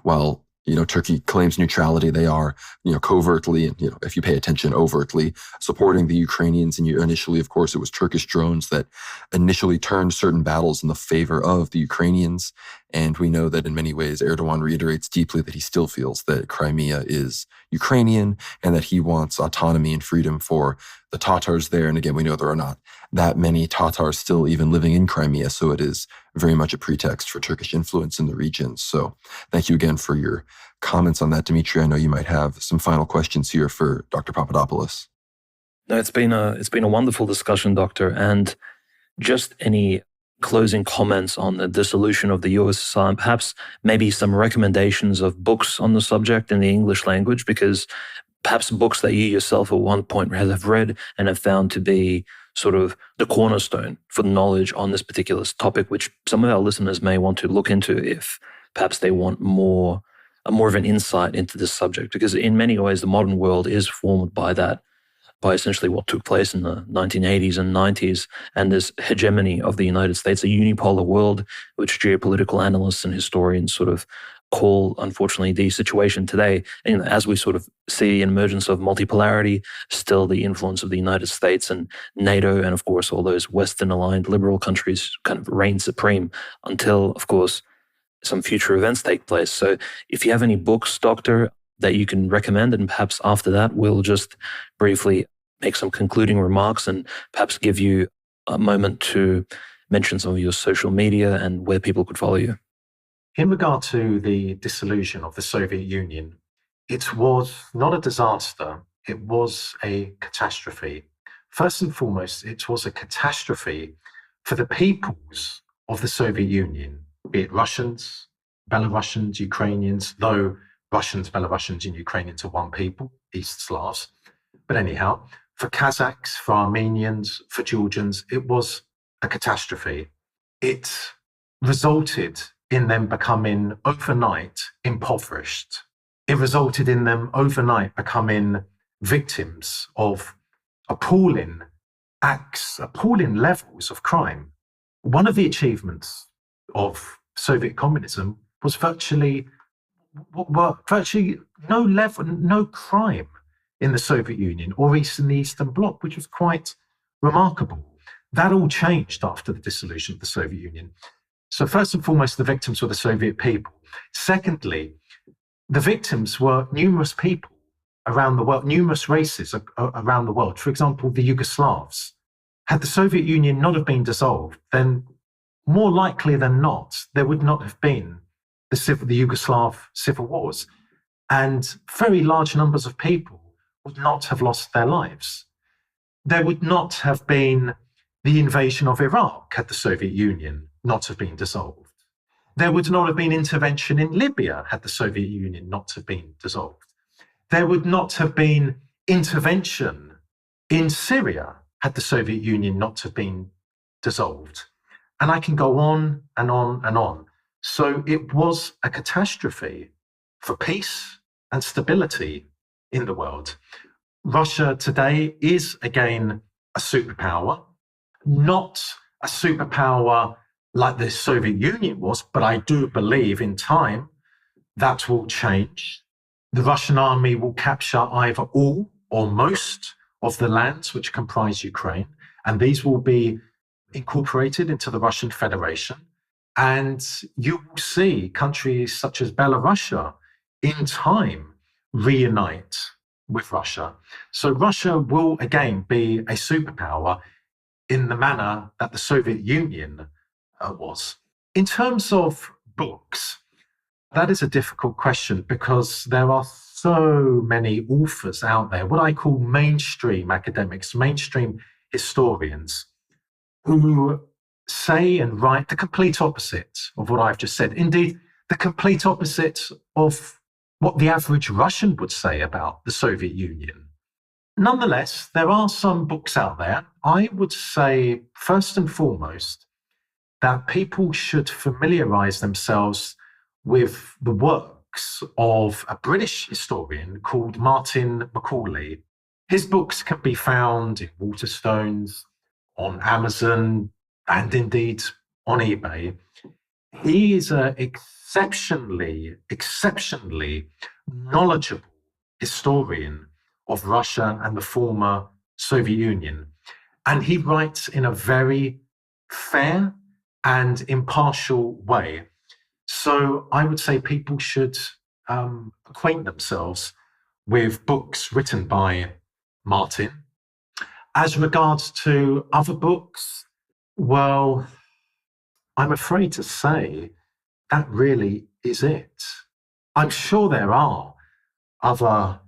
while Turkey claims neutrality, they are, covertly and, if you pay attention, overtly supporting the Ukrainians. And initially, of course, it was Turkish drones that initially turned certain battles in the favor of the Ukrainians. And we know that in many ways, Erdogan reiterates deeply that he still feels that Crimea is Ukrainian and that he wants autonomy and freedom for the Tatars there. And again, we know there are not that many Tatars still even living in Crimea. So it is very much a pretext for Turkish influence in the region. So thank you again for your comments on that, Dimitri. I know you might have some final questions here for Dr. Papadopoulos. No, it's been a wonderful discussion, Doctor. And just any closing comments on the dissolution of the USSR, and perhaps maybe some recommendations of books on the subject in the English language, because perhaps books that you yourself at one point have read and have found to be sort of the cornerstone for knowledge on this particular topic, which some of our listeners may want to look into if perhaps they want more of an insight into this subject. Because in many ways, the modern world is formed by essentially what took place in the 1980s and 90s, and this hegemony of the United States, a unipolar world, which geopolitical analysts and historians sort of call, unfortunately, the situation today. And as we sort of see an emergence of multipolarity, still the influence of the United States and NATO, and of course all those Western-aligned liberal countries kind of reign supreme until, of course, some future events take place. So if you have any books, Doctor, that you can recommend, and perhaps after that, we'll just briefly make some concluding remarks and perhaps give you a moment to mention some of your social media and where people could follow you. In regard to the dissolution of the Soviet Union, it was not a disaster, it was a catastrophe. First and foremost, it was a catastrophe for the peoples of the Soviet Union, be it Russians, Belarusians, Ukrainians, though Russians, Belarusians, and Ukrainians are one people, East Slavs. But anyhow, for Kazakhs, for Armenians, for Georgians, it was a catastrophe. It resulted in them becoming overnight impoverished. It resulted in them overnight becoming victims of appalling acts, appalling levels of crime. One of the achievements of Soviet communism was virtually no crime in the Soviet Union or in the Eastern Bloc, which was quite remarkable. That all changed after the dissolution of the Soviet Union. So first and foremost, the victims were the Soviet people. Secondly, the victims were numerous people around the world, numerous races around the world. For example, the Yugoslavs. Had the Soviet Union not have been dissolved, then more likely than not, there would not have been the Yugoslav civil wars. And very large numbers of people would not have lost their lives. There would not have been the invasion of Iraq had the Soviet Union not have been dissolved. There would not have been intervention in Libya had the Soviet Union not have been dissolved. There would not have been intervention in Syria had the Soviet Union not have been dissolved. And I can go on and on and on. So it was a catastrophe for peace and stability in the world. Russia today is again a superpower, not a superpower like the Soviet Union was, but I do believe in time that will change. The Russian army will capture either all or most of the lands which comprise Ukraine, and these will be incorporated into the Russian Federation. And you will see countries such as Belarus in time reunite with Russia. So Russia will again be a superpower in the manner that the Soviet Union was. In terms of books, that is a difficult question because there are so many authors out there, what I call mainstream academics, mainstream historians, who say and write the complete opposite of what I've just said. Indeed, the complete opposite of what the average Russian would say about the Soviet Union. Nonetheless, there are some books out there. I would say, first and foremost, that people should familiarize themselves with the works of a British historian called Martin Macaulay. His books can be found in Waterstones, on Amazon, and indeed on eBay. He is an exceptionally knowledgeable historian of Russia and the former Soviet Union. And he writes in a very fair and impartial way. So I would say people should acquaint themselves with books written by Martin. As regards to other books, well, I'm afraid to say that really is it. I'm sure there are other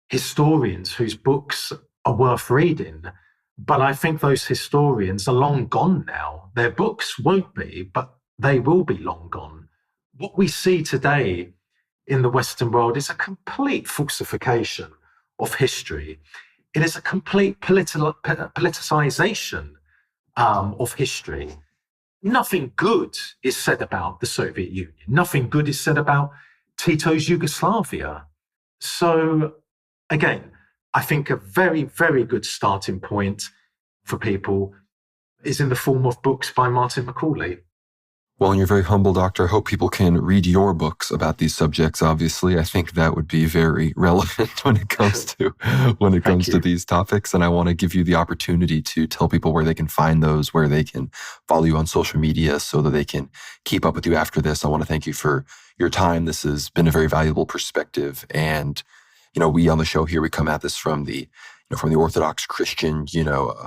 historians whose books are worth reading, but I think those historians are long gone now. Their books won't be, but they will be long gone. What we see today in the Western world is a complete falsification of history. It is a complete politicization of history. Nothing good is said about the Soviet Union. Nothing good is said about Tito's Yugoslavia. So again, I think a very, very good starting point for people is in the form of books by Martin Macaulay. Well, and you're very humble, Doctor. I hope people can read your books about these subjects. Obviously, I think that would be very relevant when it comes to these topics. And I want to give you the opportunity to tell people where they can find those, where they can follow you on social media so that they can keep up with you after this. I want to thank you for your time. This has been a very valuable perspective. And, we on the show here, we come at this from the Orthodox Christian,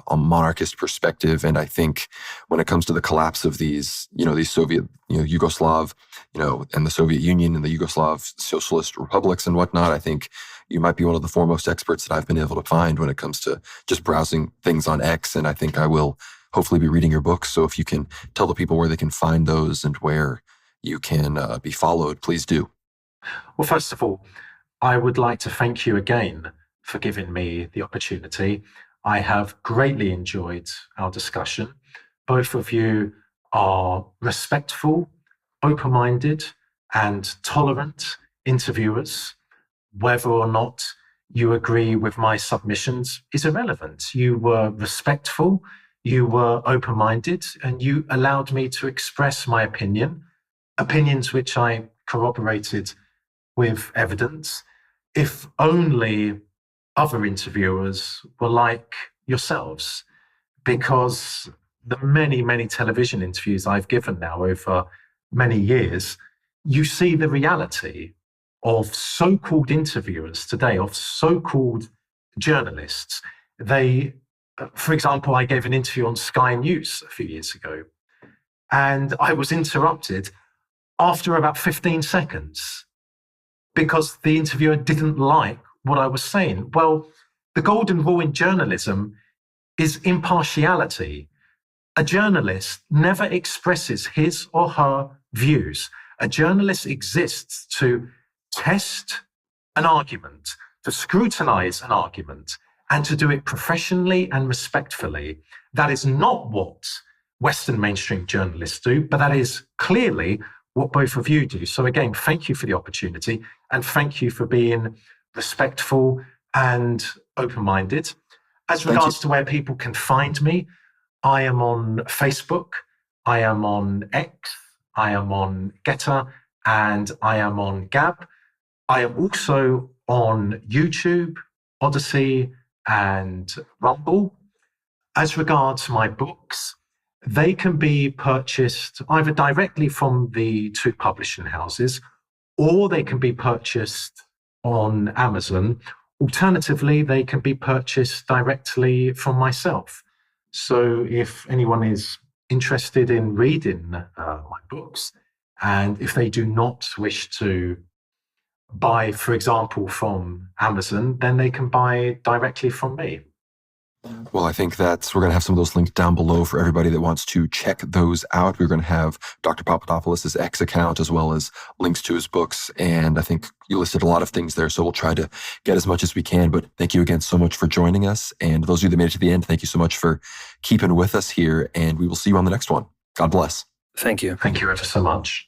a monarchist perspective. And I think when it comes to the collapse of these Soviet, Yugoslav, and the Soviet Union and the Yugoslav socialist republics and whatnot, I think you might be one of the foremost experts that I've been able to find when it comes to just browsing things on X. And I think I will hopefully be reading your books. So if you can tell the people where they can find those and where you can be followed, please do. Well, first of all, I would like to thank you again for giving me the opportunity. I have greatly enjoyed our discussion. Both of you are respectful, open-minded, and tolerant interviewers, whether or not you agree with my submissions is irrelevant. You were respectful, you were open-minded, and you allowed me to express my opinions which I corroborated with evidence. If only other interviewers were like yourselves, because the many, many television interviews I've given now over many years, you see the reality of so-called interviewers today, of so-called journalists. They, for example, I gave an interview on Sky News a few years ago, and I was interrupted after about 15 seconds because the interviewer didn't like what I was saying. Well, the golden rule in journalism is impartiality. A journalist never expresses his or her views. A journalist exists to test an argument, to scrutinize an argument, and to do it professionally and respectfully. That is not what Western mainstream journalists do, but that is clearly what both of you do. So again, thank you for the opportunity, and thank you for being respectful and open-minded. As regards to where people can find me, I am on Facebook, I am on X, I am on Getter, and I am on Gab. I am also on YouTube, Odyssey, and Rumble. As regards my books, they can be purchased either directly from the two publishing houses, or they can be purchased on Amazon. Alternatively, they can be purchased directly from myself. So if anyone is interested in reading my books, and if they do not wish to buy, for example, from Amazon, then they can buy directly from me. Well, I think we're going to have some of those links down below for everybody that wants to check those out. We're going to have Dr. Papadopoulos' X account as well as links to his books. And I think you listed a lot of things there, so we'll try to get as much as we can. But thank you again so much for joining us. And those of you that made it to the end, thank you so much for keeping with us here. And we will see you on the next one. God bless. Thank you. Thank you ever so much.